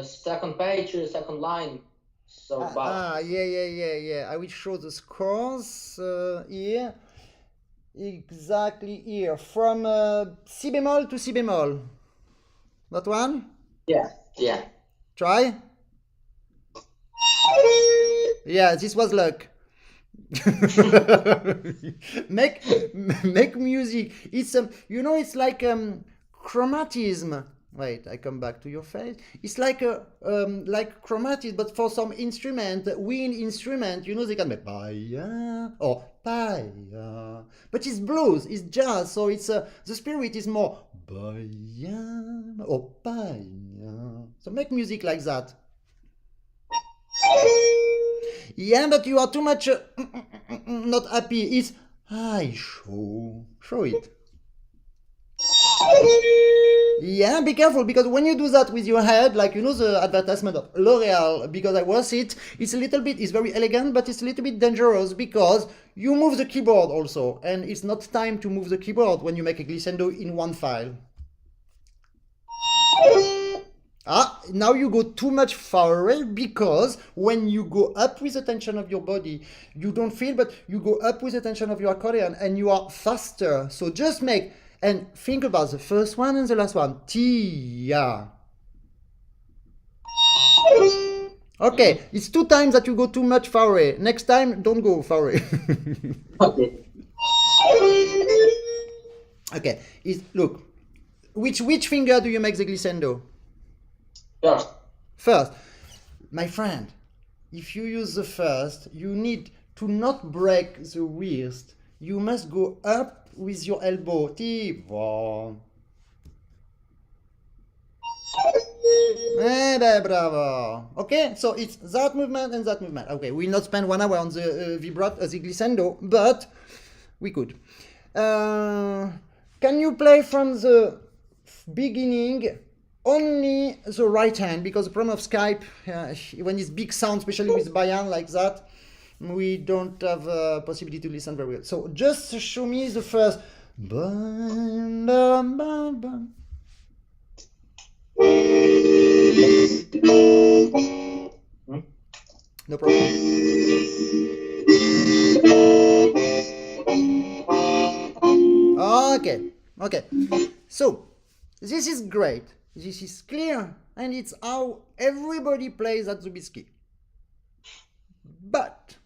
Second page, second line. So yeah. I will show the scores here. Exactly here, from C bemol to C bemol. That one? Yeah. Try. Yeah, this was luck. make music. It's you know, it's like chromatism. Wait, I come back to your face. It's like a like chromatism, but for some instrument, wind instrument, you know, they can make paya or paya, but it's blues, it's jazz, so it's the spirit is more paya or paya. So make music like that. Yeah, but you are too much not happy. It's I show it. Yeah, be careful, because when you do that with your head, like you know the advertisement of L'Oreal, because I was it's a little bit, it's very elegant, but it's a little bit dangerous because you move the keyboard also, and it's not time to move the keyboard when you make a glissando in one file. Ah, now you go too much far away, because when you go up with the tension of your body, you don't feel, but you go up with the tension of your accordion and you are faster. So just make, and think about the first one and the last one. Tia. Okay, it's 2 times that you go too much far away. Next time, don't go far away. Okay. Okay, look, which finger do you make the glissando? First, my friend, if you use the first, you need to not break the wrist. You must go up with your elbow. Bravo. Okay, so it's that movement and that movement. Okay, we'll not spend 1 hour on the vibrato, the glissando, but we could. Can you play from the beginning? Only the right hand, because the problem of Skype, when it's big sound, especially with bayan like that, we don't have a possibility to listen very well. So just show me the first. No problem. Okay. So this is great. This is clear, and it's how everybody plays at Zubitsky. But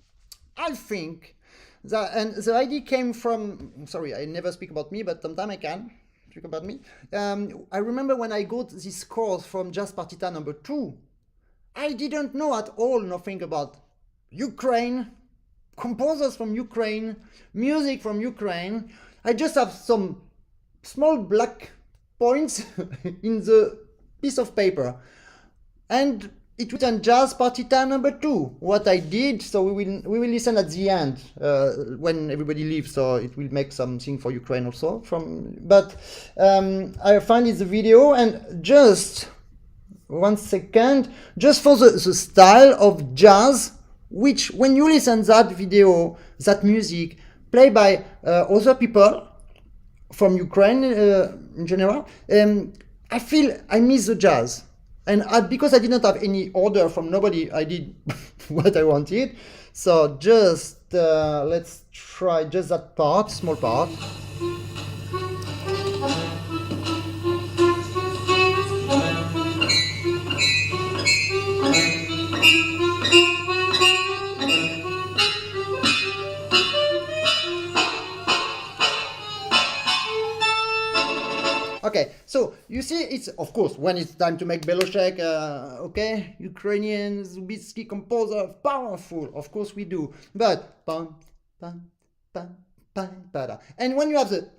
I think that, and the idea came from, sorry, I never speak about me, but sometimes I can speak about me. I remember when I got this course from Jazz Partita number 2, I didn't know at all nothing about Ukraine, composers from Ukraine, music from Ukraine. I just have some small black points in the piece of paper, and it written Jazz Partita number 2. What I did, so we will listen at the end when everybody leaves, so it will make something for Ukraine also. But I find it the video, and just 1 second, just for the style of jazz, which when you listen that video, that music played by other people from Ukraine in general, I feel I miss the jazz. And because I didn't have any order from nobody, I did what I wanted. So just let's try just that part, small part. Okay, so you see, it's of course when it's time to make Beloshek, okay, Ukrainian Zubitsky composer, powerful, of course we do, but pam, pam, pam, pam, pada. And when you have the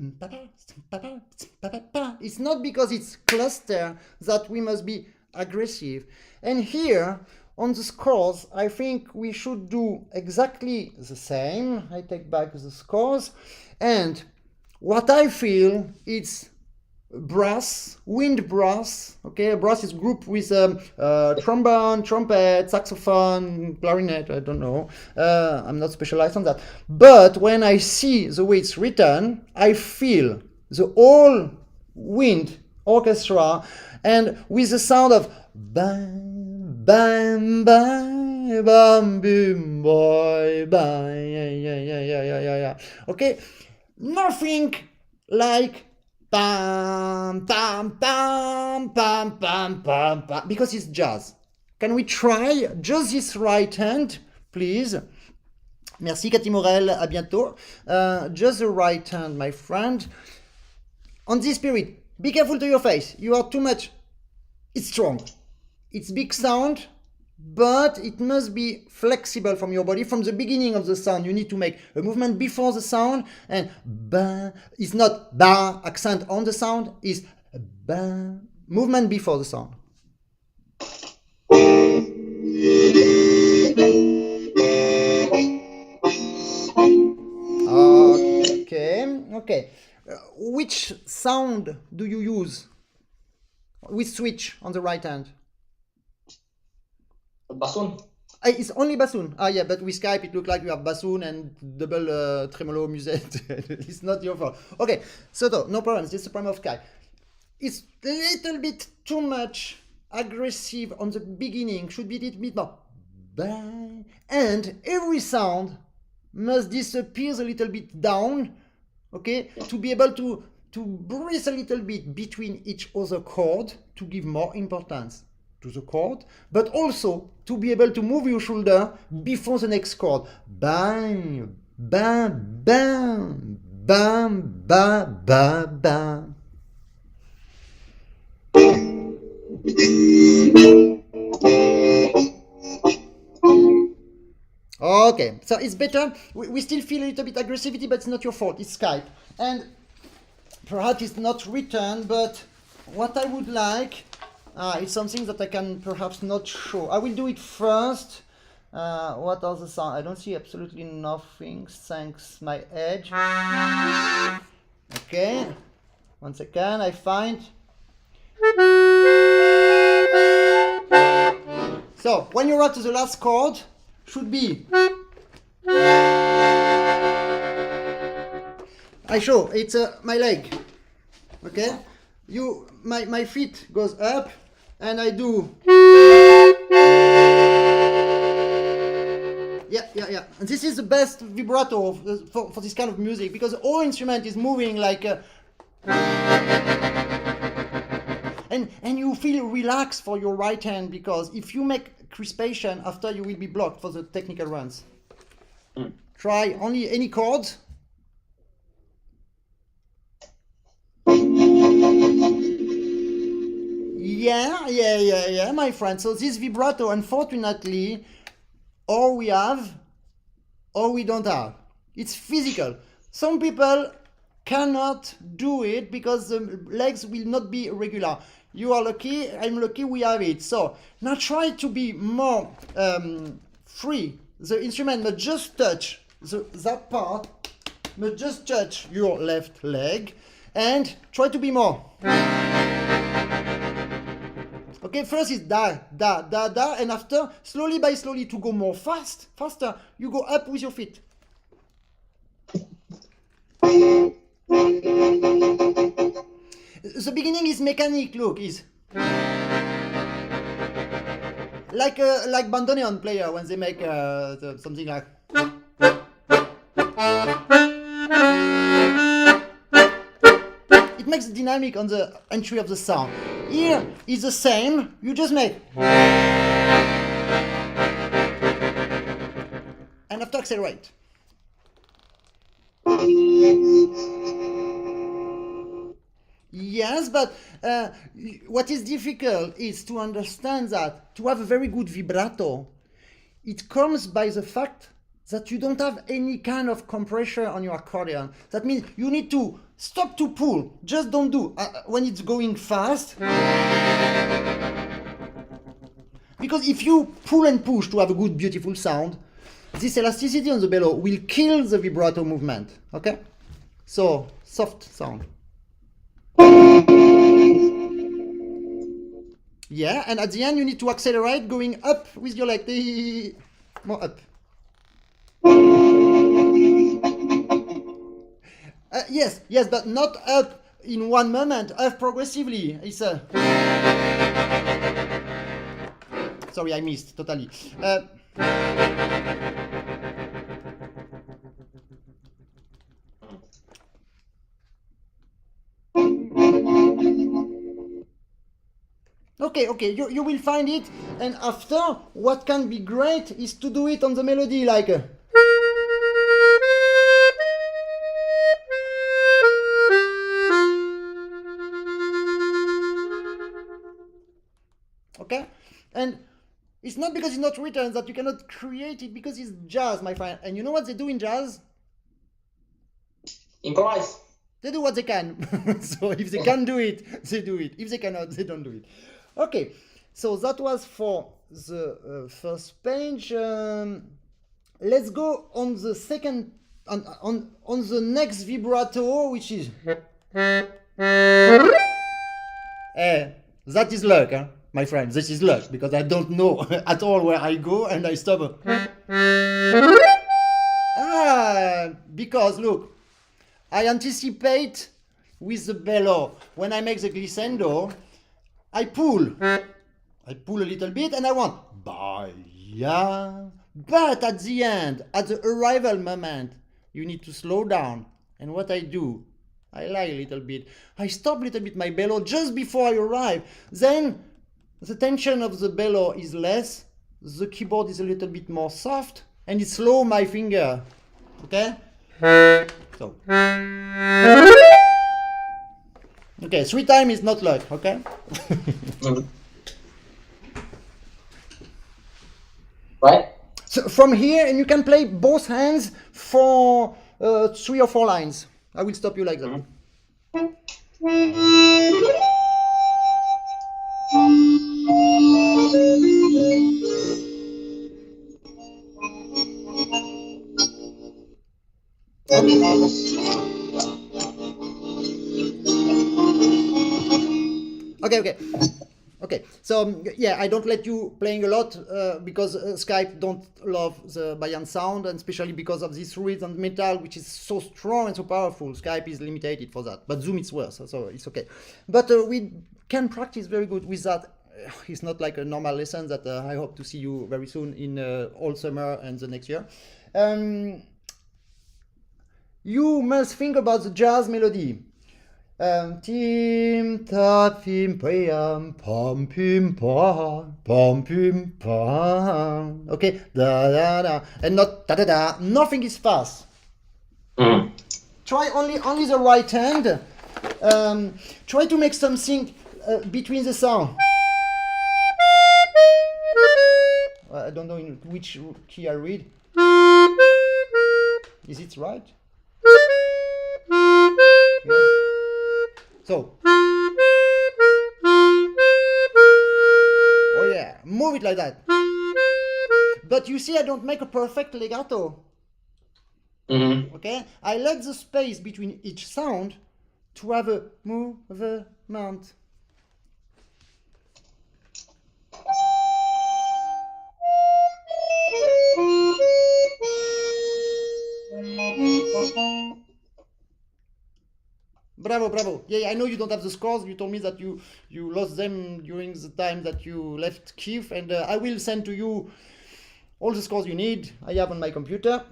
it's not because it's cluster that we must be aggressive. And here on the scores, I think we should do exactly the same. I take back the scores, and what I feel it's brass, wind brass, okay, brass is grouped with trombone, trumpet, saxophone, clarinet, I don't know, I'm not specialized on that, but when I see the way it's written, I feel the whole wind orchestra, and with the sound of bam, bam, bam, bam, bim, boy, bam, yeah, okay, nothing like pam, pam, pam, pam, pam, pam, pam, because it's jazz. Can we try just this right hand? please. Merci Cathy Morel, à bientôt. Just the right hand, my friend. On this spirit, be careful to your face. You are too much. It's strong. It's big sound, but it must be flexible from your body. From the beginning of the sound, you need to make a movement before the sound, and ba is not ba accent on the sound, is ba movement before the sound. Okay. Which sound do you use? Which switch on the right hand? Bassoon. It's only bassoon. Yeah, but with Skype it looks like you have bassoon and double tremolo musette. It's not your fault. Okay, so no problem. This is the problem of Skype. It's a little bit too much aggressive on the beginning. Should be a little bit more. Bang. And every sound must disappear a little bit down, okay, to be able to breathe a little bit between each other chord to give more importance to the chord, but also to be able to move your shoulder before the next chord. Bang, bang, bang, bang, bang, bang, bang. Okay, so it's better. We still feel a little bit aggressivity, but it's not your fault. It's Skype. And perhaps it's not written, but what I would like, it's something that I can perhaps not show. I will do it first. What are the sounds? I don't see absolutely nothing. Thanks, my edge. Okay, 1 second, I find. So, when you write to the last chord, should be. I show, it's my leg. Okay? My feet goes up and I do. Yeah. And this is the best vibrato for this kind of music, because the whole instrument is moving like and you feel relaxed for your right hand, because if you make crispation after, you will be blocked for the technical runs. Try only any chords. Yeah, my friend. So this vibrato, unfortunately, or we have or we don't have. It's physical. Some people cannot do it because the legs will not be regular. You are lucky, I'm lucky, we have it. So now try to be more free. The instrument must just touch that part, must just touch your left leg, and try to be more. Okay, first is da, da, da, da, and after, slowly by slowly, to go more faster, you go up with your feet. The beginning is mechanic, look, is like bandoneon player when they make something like. It makes the dynamic on the entry of the sound. Here is the same, you just make. And after accelerate. Yes, but what is difficult is to understand that to have a very good vibrato, it comes by the fact that you don't have any kind of compression on your accordion. That means you need to stop to pull. Just don't do when it's going fast. Because if you pull and push to have a good, beautiful sound, this elasticity on the bellow will kill the vibrato movement. Okay? So, soft sound. Yeah, and at the end you need to accelerate, going up with your leg. More up. Yes, but not up in one moment, up progressively. It's sorry, I missed totally. Okay, you will find it, and after, what can be great is to do it on the melody, like okay? And it's not because it's not written that you cannot create it, because it's jazz, my friend. And you know what they do in jazz? Improvise. They do what they can. So if they can do it, they do it. If they cannot, they don't do it. Okay, so that was for the first page. Let's go on the second, on the next vibrato, which is that is luck, huh? My friend, this is luck, because I don't know at all where I go, and I stop. Because look, I anticipate with the bellow. When I make the glissendo, I pull a little bit, and I want baya. But at the end, at the arrival moment, you need to slow down. And what I do, I lie a little bit. I stop a little bit my bellow just before I arrive. Then the tension of the bellow is less, the keyboard is a little bit more soft, and it slows my finger. Okay? So. Okay, 3 times is not luck, okay? Right? So from here, and you can play both hands for 3 or 4 lines. I will stop you like that. Okay. So yeah, I don't let you playing a lot because Skype don't love the Bayan sound, and especially because of this rhythm metal, which is so strong and so powerful. Skype is limited for that, but Zoom is worse, so it's okay. But we can practice very good with that. It's not like a normal lesson that I hope to see you very soon in all summer and the next year. You must think about the jazz melody. Tim ta pim pam pam pim pam. Okay, da da da, and not da da da. Nothing is fast. Try only the right hand. Try to make something between the sound. I don't know in which key I read. Is it right? Yeah. So. Oh yeah, move it like that. But you see, I don't make a perfect legato. Okay? I let the space between each sound to have a movement. Bravo. Yeah, I know you don't have the scores. You told me that you lost them during the time that you left Kiev, and I will send to you all the scores you need. I have on my computer.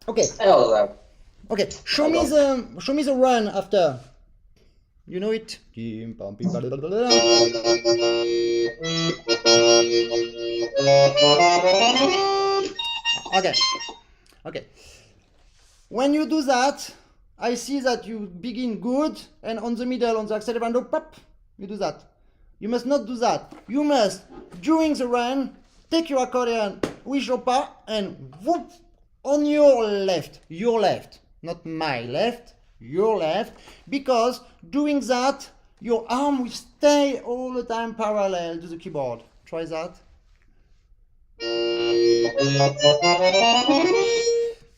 Okay. Okay. Show me the run after. You know it. Okay. When you do that, I see that you begin good, and on the middle, on the accelerando, pop, you do that. You must not do that. You must, during the run, take your accordion with your pas and whoop on your left, not my left, your left, because doing that, your arm will stay all the time parallel to the keyboard. Try that.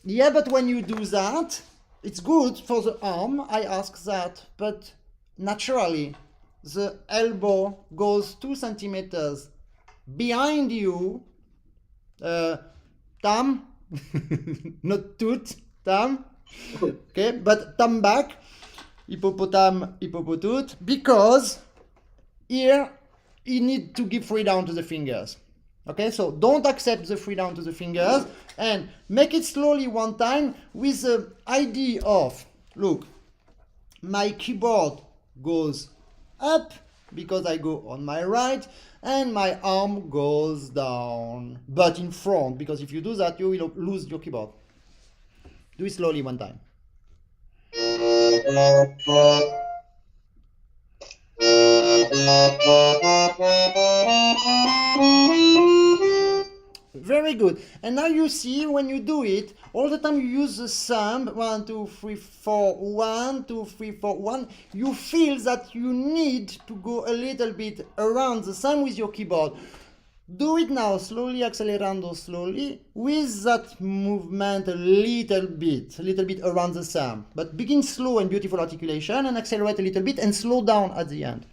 Yeah, but when you do that, it's good for the arm, I ask that, but naturally, the elbow goes 2 centimeters behind you, thumb, not tooth, thumb, okay, but thumb back, hippopotam, hippopotooth, because here, you need to give freedom to the fingers. Okay, so don't accept the freedom to the fingers, and make it slowly one time with the idea of, look, my keyboard goes up, because I go on my right and my arm goes down, but in front, because if you do that, you will lose your keyboard. Do it slowly one time. Very good. And now you see when you do it, all the time you use the thumb 1, 2, 3, 4, 1, 2, 3, 4, 1. You feel that you need to go a little bit around the thumb with your keyboard. Do it now, slowly, accelerando slowly, with that movement a little bit around the thumb. But begin slow and beautiful articulation and accelerate a little bit and slow down at the end.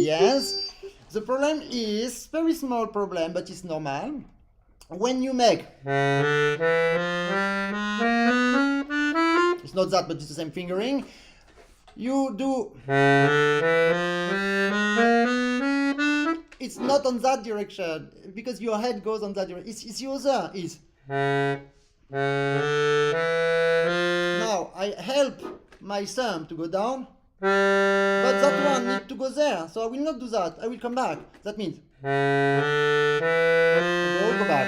Yes, the problem is very small problem, but it's normal. When you make, it's not that, but it's the same fingering. You do, it's not on that direction because your head goes on that direction. It's the other. Is now I help my thumb to go down, but that one needs to go there, so I will not do that. I will come back. That means go back.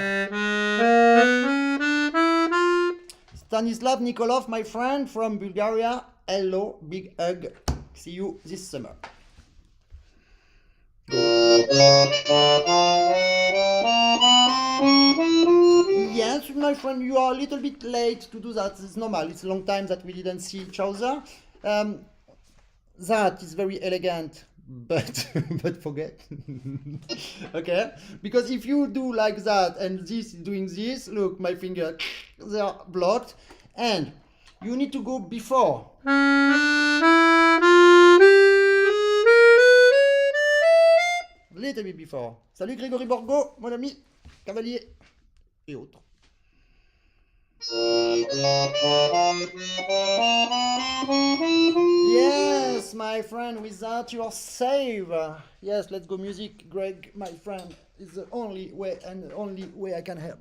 Stanislav Nikolov, my friend from Bulgaria. Hello, big hug. See you this summer. Yes, my friend, you are a little bit late to do that. It's normal. It's a long time that we didn't see each other. That is very elegant, but forget. Okay, because if you do like that and this doing this, look, my finger, they are blocked, and you need to go before. Little bit before. Salut Grégory Borgo, mon ami, cavalier et autres. Yes, my friend, with that you are safe. Yes, let's go music, Greg, my friend. It's the only way and the only way I can help.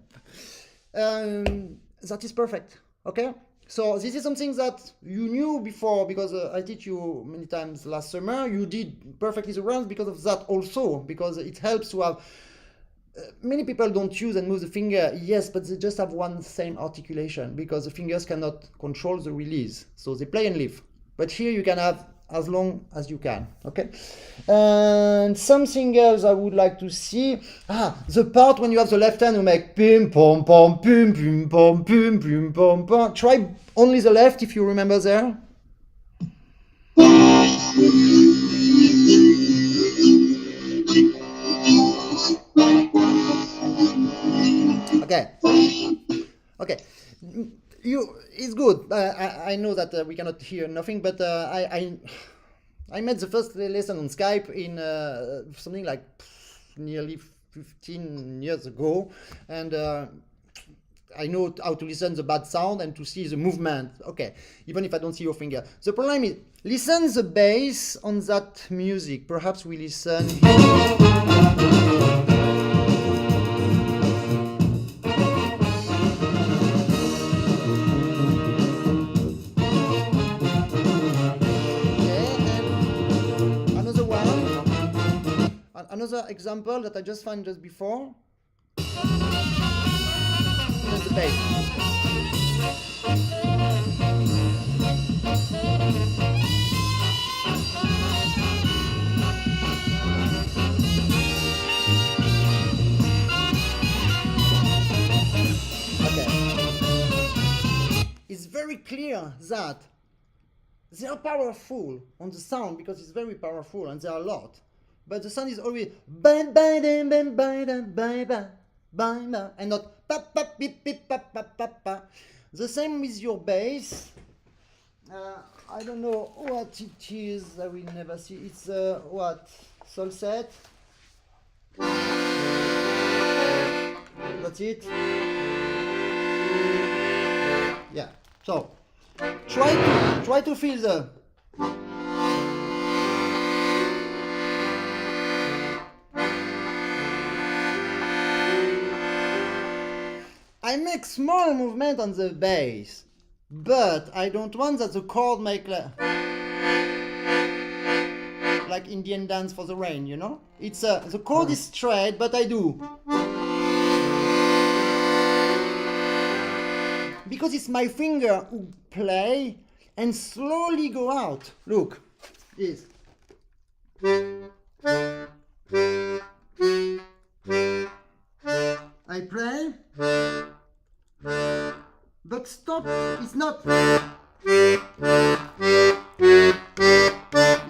That is perfect, okay? So this is something that you knew before because I teach you many times last summer. You did perfectly the runs because of that also, because it helps to have, many people don't use and move the finger, yes, but they just have one same articulation because the fingers cannot control the release. So they play and leave. But here you can have as long as you can, okay? And something else I would like to see, the part when you have the left hand who make pim pom pom pim pim pom pim pim pom pom. Try only the left if you remember there. Okay. It's good. I know that we cannot hear nothing, but I made the first lesson on Skype in something like nearly 15 years ago, and I know how to listen the bad sound and to see the movement. Okay, even if I don't see your finger. The problem is, listen the bass on that music. Perhaps we listen. Another example that I just found just before. That's the bass. Okay. It's very clear that they are powerful on the sound because it's very powerful and there are a lot. But the sound is always and not pa pa beep beep pa pa pa pa. The same with your bass. I don't know what it is. I will never see. It's what? Sol set. That's it. Yeah. So try to feel the. I make small movement on the bass, but I don't want that the chord make like Indian dance for the rain, you know? It's the chord is straight, but I do. Because it's my finger who play and slowly go out. Look, this. I play, but stop, it's not.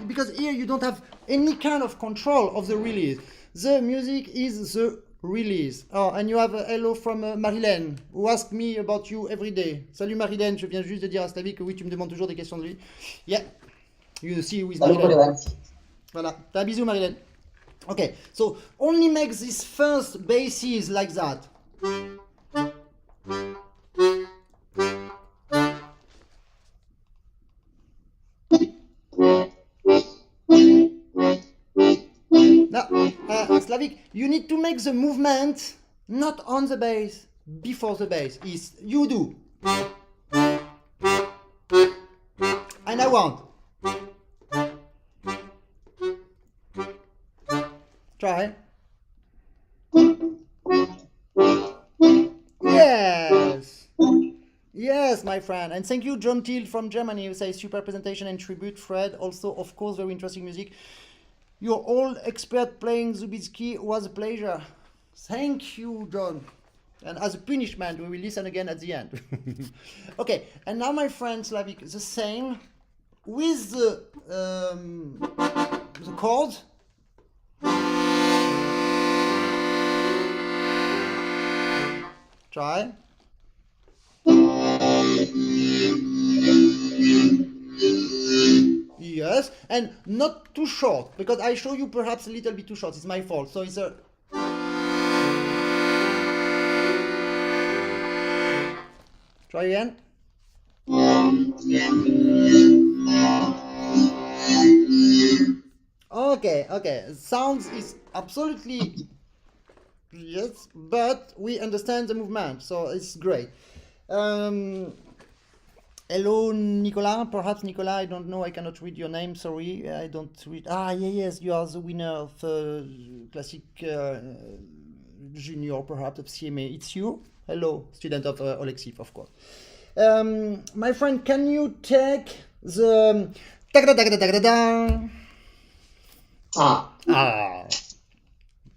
Because here you don't have any kind of control of the release. The music is the release. Oh, and you have a hello from Marilène, who asks me about you every day. Salut Marilène, je viens juste de dire à Slavik que oui, tu me demandes toujours des questions de lui. Yeah, you see with Marilène. Voilà, t'as un bisou Marilène. Okay, so only make this first basses like that. Now, Slavik, you need to make the movement not on the bass, before the bass. Is you do. And I want. Try. Yes. Yes, my friend. And thank you, John Thiel from Germany, who says super presentation and tribute, Fred. Also, of course, very interesting music. Your old expert playing Zubitsky was a pleasure. Thank you, John. And as a punishment, we will listen again at the end. Okay, and now, my friend Slavik, the same with the chords. Try. Yes, and not too short, because I show you perhaps a little bit too short. It's my fault. So it's a... Try again. Okay, okay. Sounds is absolutely... Yes, but we understand the movement, so it's great. Hello, Nicolas. Perhaps Nicolas, I don't know. I cannot read your name. Sorry, I don't read. Ah, yes, you are the winner of Classic Junior, perhaps of CMA. It's you. Hello, student of Oleksiv, of course. My friend, can you take the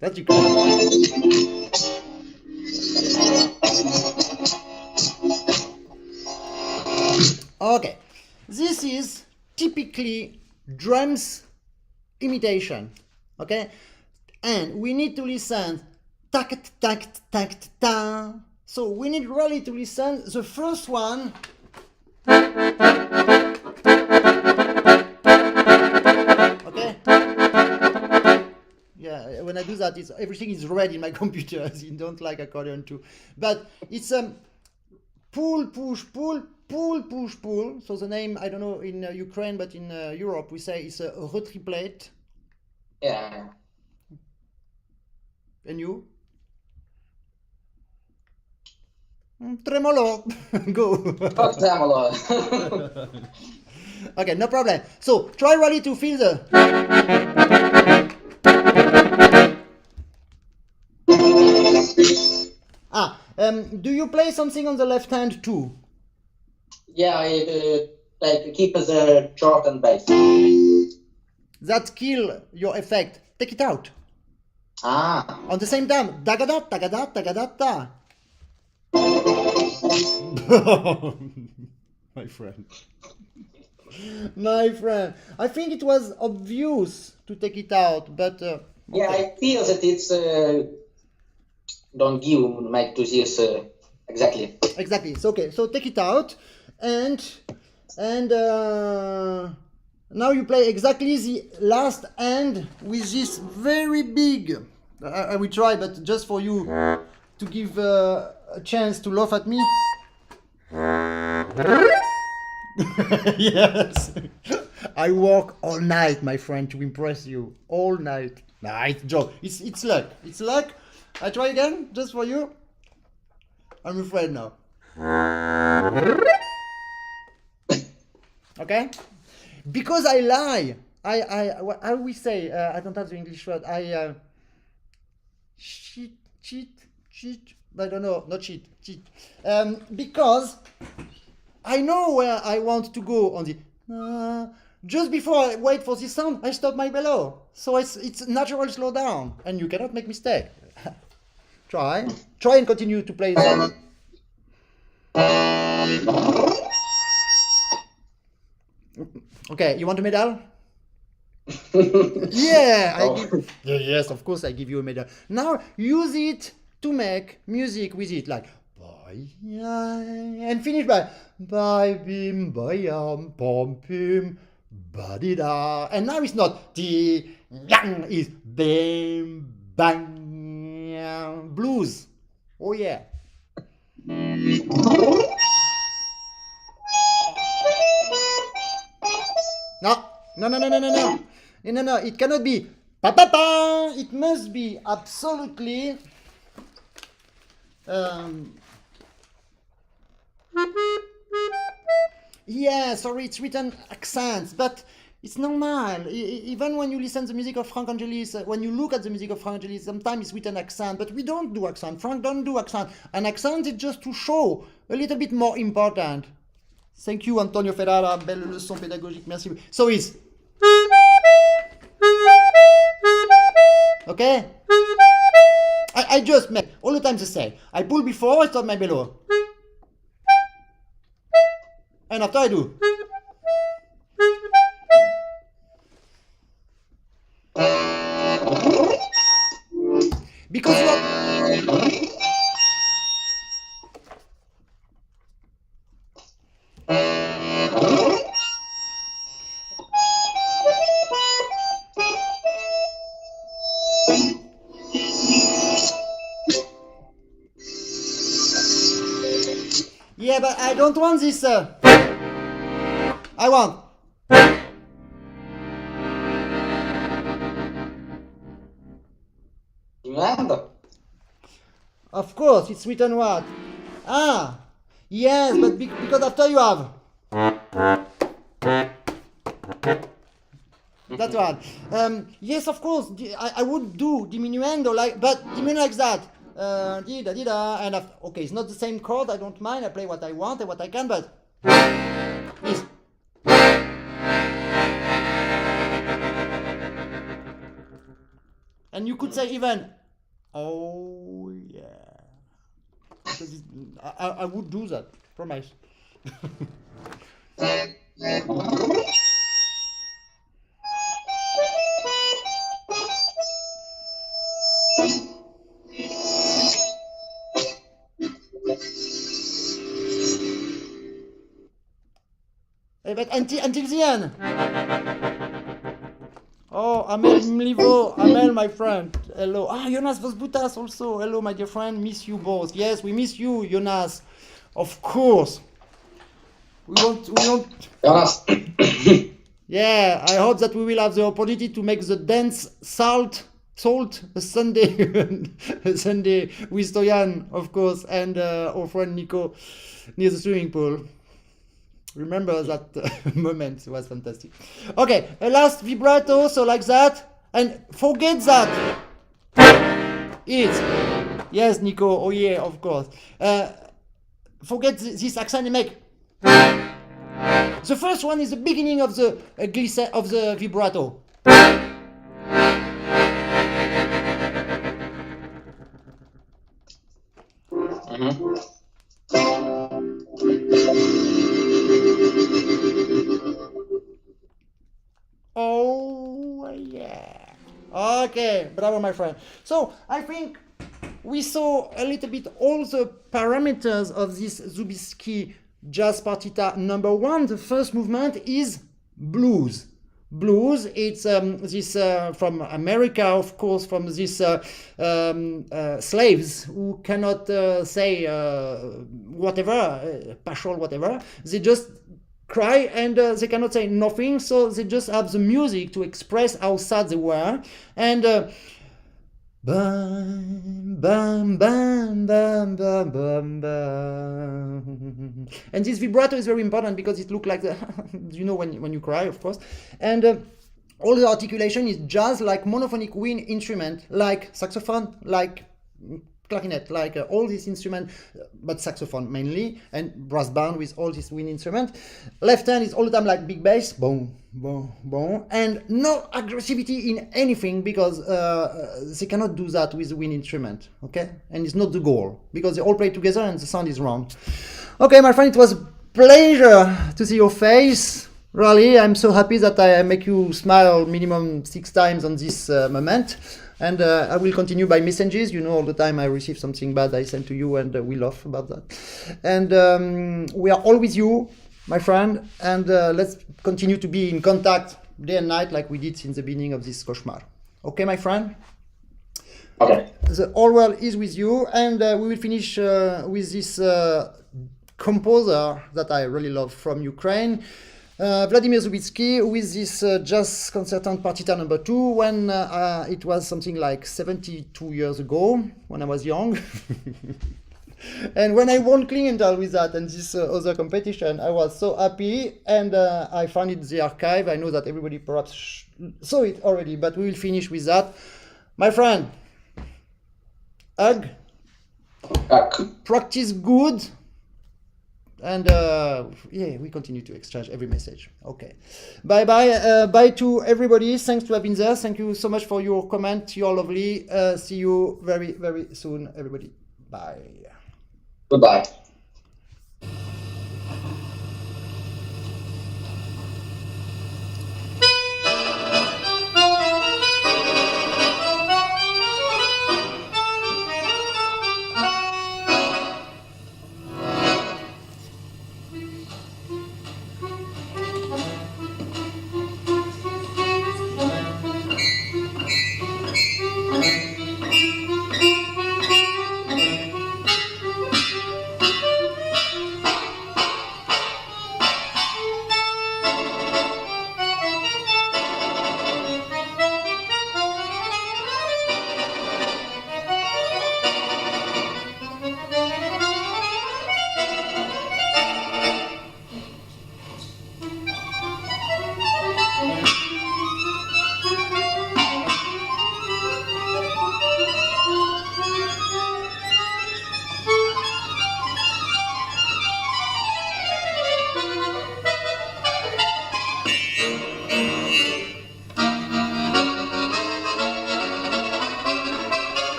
that you can. Okay, this is typically drums imitation, okay? And we need to listen tact, tact, tact, ta. So we need really to listen the first one. Okay? Yeah, when I do that, everything is red in my computer. You don't like accordion too. But it's pull, push, pull, pull, push, pull. So the name, I don't know in Ukraine, but in Europe we say it's a retriplate. Yeah. And you? Tremolo. Go. Tremolo. Okay, no problem. So try really to feel the... do you play something on the left hand too? Yeah, I like keep the short and bass. That kill your effect. Take it out. Ah. On the same time. Dagada, tagada, tagada, ta. My friend. My friend. I think it was obvious to take it out, but... okay. Yeah, I feel that it's... don't give mic to this exactly. Exactly. It's okay. So take it out, and now you play exactly the last hand with this very big. I will try, but just for you to give a chance to laugh at me. Yes. I work all night, my friend, to impress you. All night. Nah, it's joke. It's luck. It's luck. I try again, just for you. I'm afraid now. Okay? Because I lie. How we say? I don't have the English word. I cheat. I don't know. Not cheat. Because I know where I want to go on the. Just before I wait for this sound, I stop my bellow. So it's natural slow down, and you cannot make mistake. Try and continue to play that. Okay, you want a medal? Yeah, yes, of course I give you a medal. Now use it to make music with it, like bye, and finish by bye bim bam pom pim ba-di-da. And now it's not the yang, it's bim bang blues. Oh yeah. No, it cannot be pa pa pa. It must be absolutely yeah, sorry, it's written accents, but it's normal. Even when you listen to the music of Franck Angelis, when you look at the music of Franck Angelis, sometimes it's written accent, but we don't do accent. Franck don't do accent. An accent is just to show a little bit more important. Thank you, Antonio Ferrara. Belle leçon pédagogique. Merci. So it's okay. I just make all the time the same. I pull before I start my bellow, and after I do. Because you are. Yeah, but I don't want this. I want. Diminuendo. Of course, it's written what? Ah, yes, but because after you have. That one. Yes, of course. I would do diminuendo but diminuendo like that. Di-da, and after, okay, it's not the same chord. I don't mind. I play what I want and what I can, but yes. And you could say even, oh yeah. I would do that. Promise. But until the end. Oh, Amel Mlivo, Amel, my friend. Hello. Ah, Jonas Vosbutas also. Hello, my dear friend. Miss you both. Yes, we miss you, Jonas. Of course. We want. Jonas. Yeah, I hope that we will have the opportunity to make the dance salt a Sunday, a Sunday with Stoyan, of course, and our friend Nico near the swimming pool. Remember that moment, it was fantastic. Okay, a last vibrato, so like that, and forget that. Yes, Nico, oh yeah, of course. Forget this accent and make. The first one is the beginning of the of the vibrato. Oh yeah. Okay, bravo, my friend. So I think we saw a little bit all the parameters of this Zubitsky Jazz Partita number 1. The first movement is blues. Blues, it's this from America, of course, from these slaves who cannot say whatever, partial whatever. They just cry and they cannot say nothing, so they just have the music to express how sad they were. And Bam, bam, bam, bam, bam, bam, bam. And this vibrato is very important because it looks like the, you know, when you cry, of course. And all the articulation is just like monophonic wind instrument, like saxophone, like clarinet, like all these instruments, but saxophone mainly, and brass band with all these wind instruments. Left hand is all the time like big bass, boom, boom, boom, and no aggressivity in anything because they cannot do that with the wind instrument, okay? And it's not the goal because they all play together and the sound is wrong. Okay, my friend, it was a pleasure to see your face. Really, I'm so happy that I make you smile minimum 6 times on this moment. And I will continue by messages. You know, all the time I receive something bad, I send to you, and we laugh about that. And we are all with you, my friend. And let's continue to be in contact day and night like we did since the beginning of this cauchemar. Okay, my friend? Okay. The whole world is with you. And we will finish with this composer that I really love from Ukraine. Vladimir Zubitsky with this jazz concertant partita number 2 when it was something like 72 years ago when I was young. And when I won Klingenthal with that and this other competition, I was so happy, and I found it in the archive. I know that everybody perhaps saw it already, but we will finish with that. My friend, hug, practice good. And yeah, we continue to exchange every message. Okay, bye bye. Bye to everybody. Thanks to have been there. Thank you so much for your comment. You're lovely. See you very, very soon, everybody. Bye. Goodbye.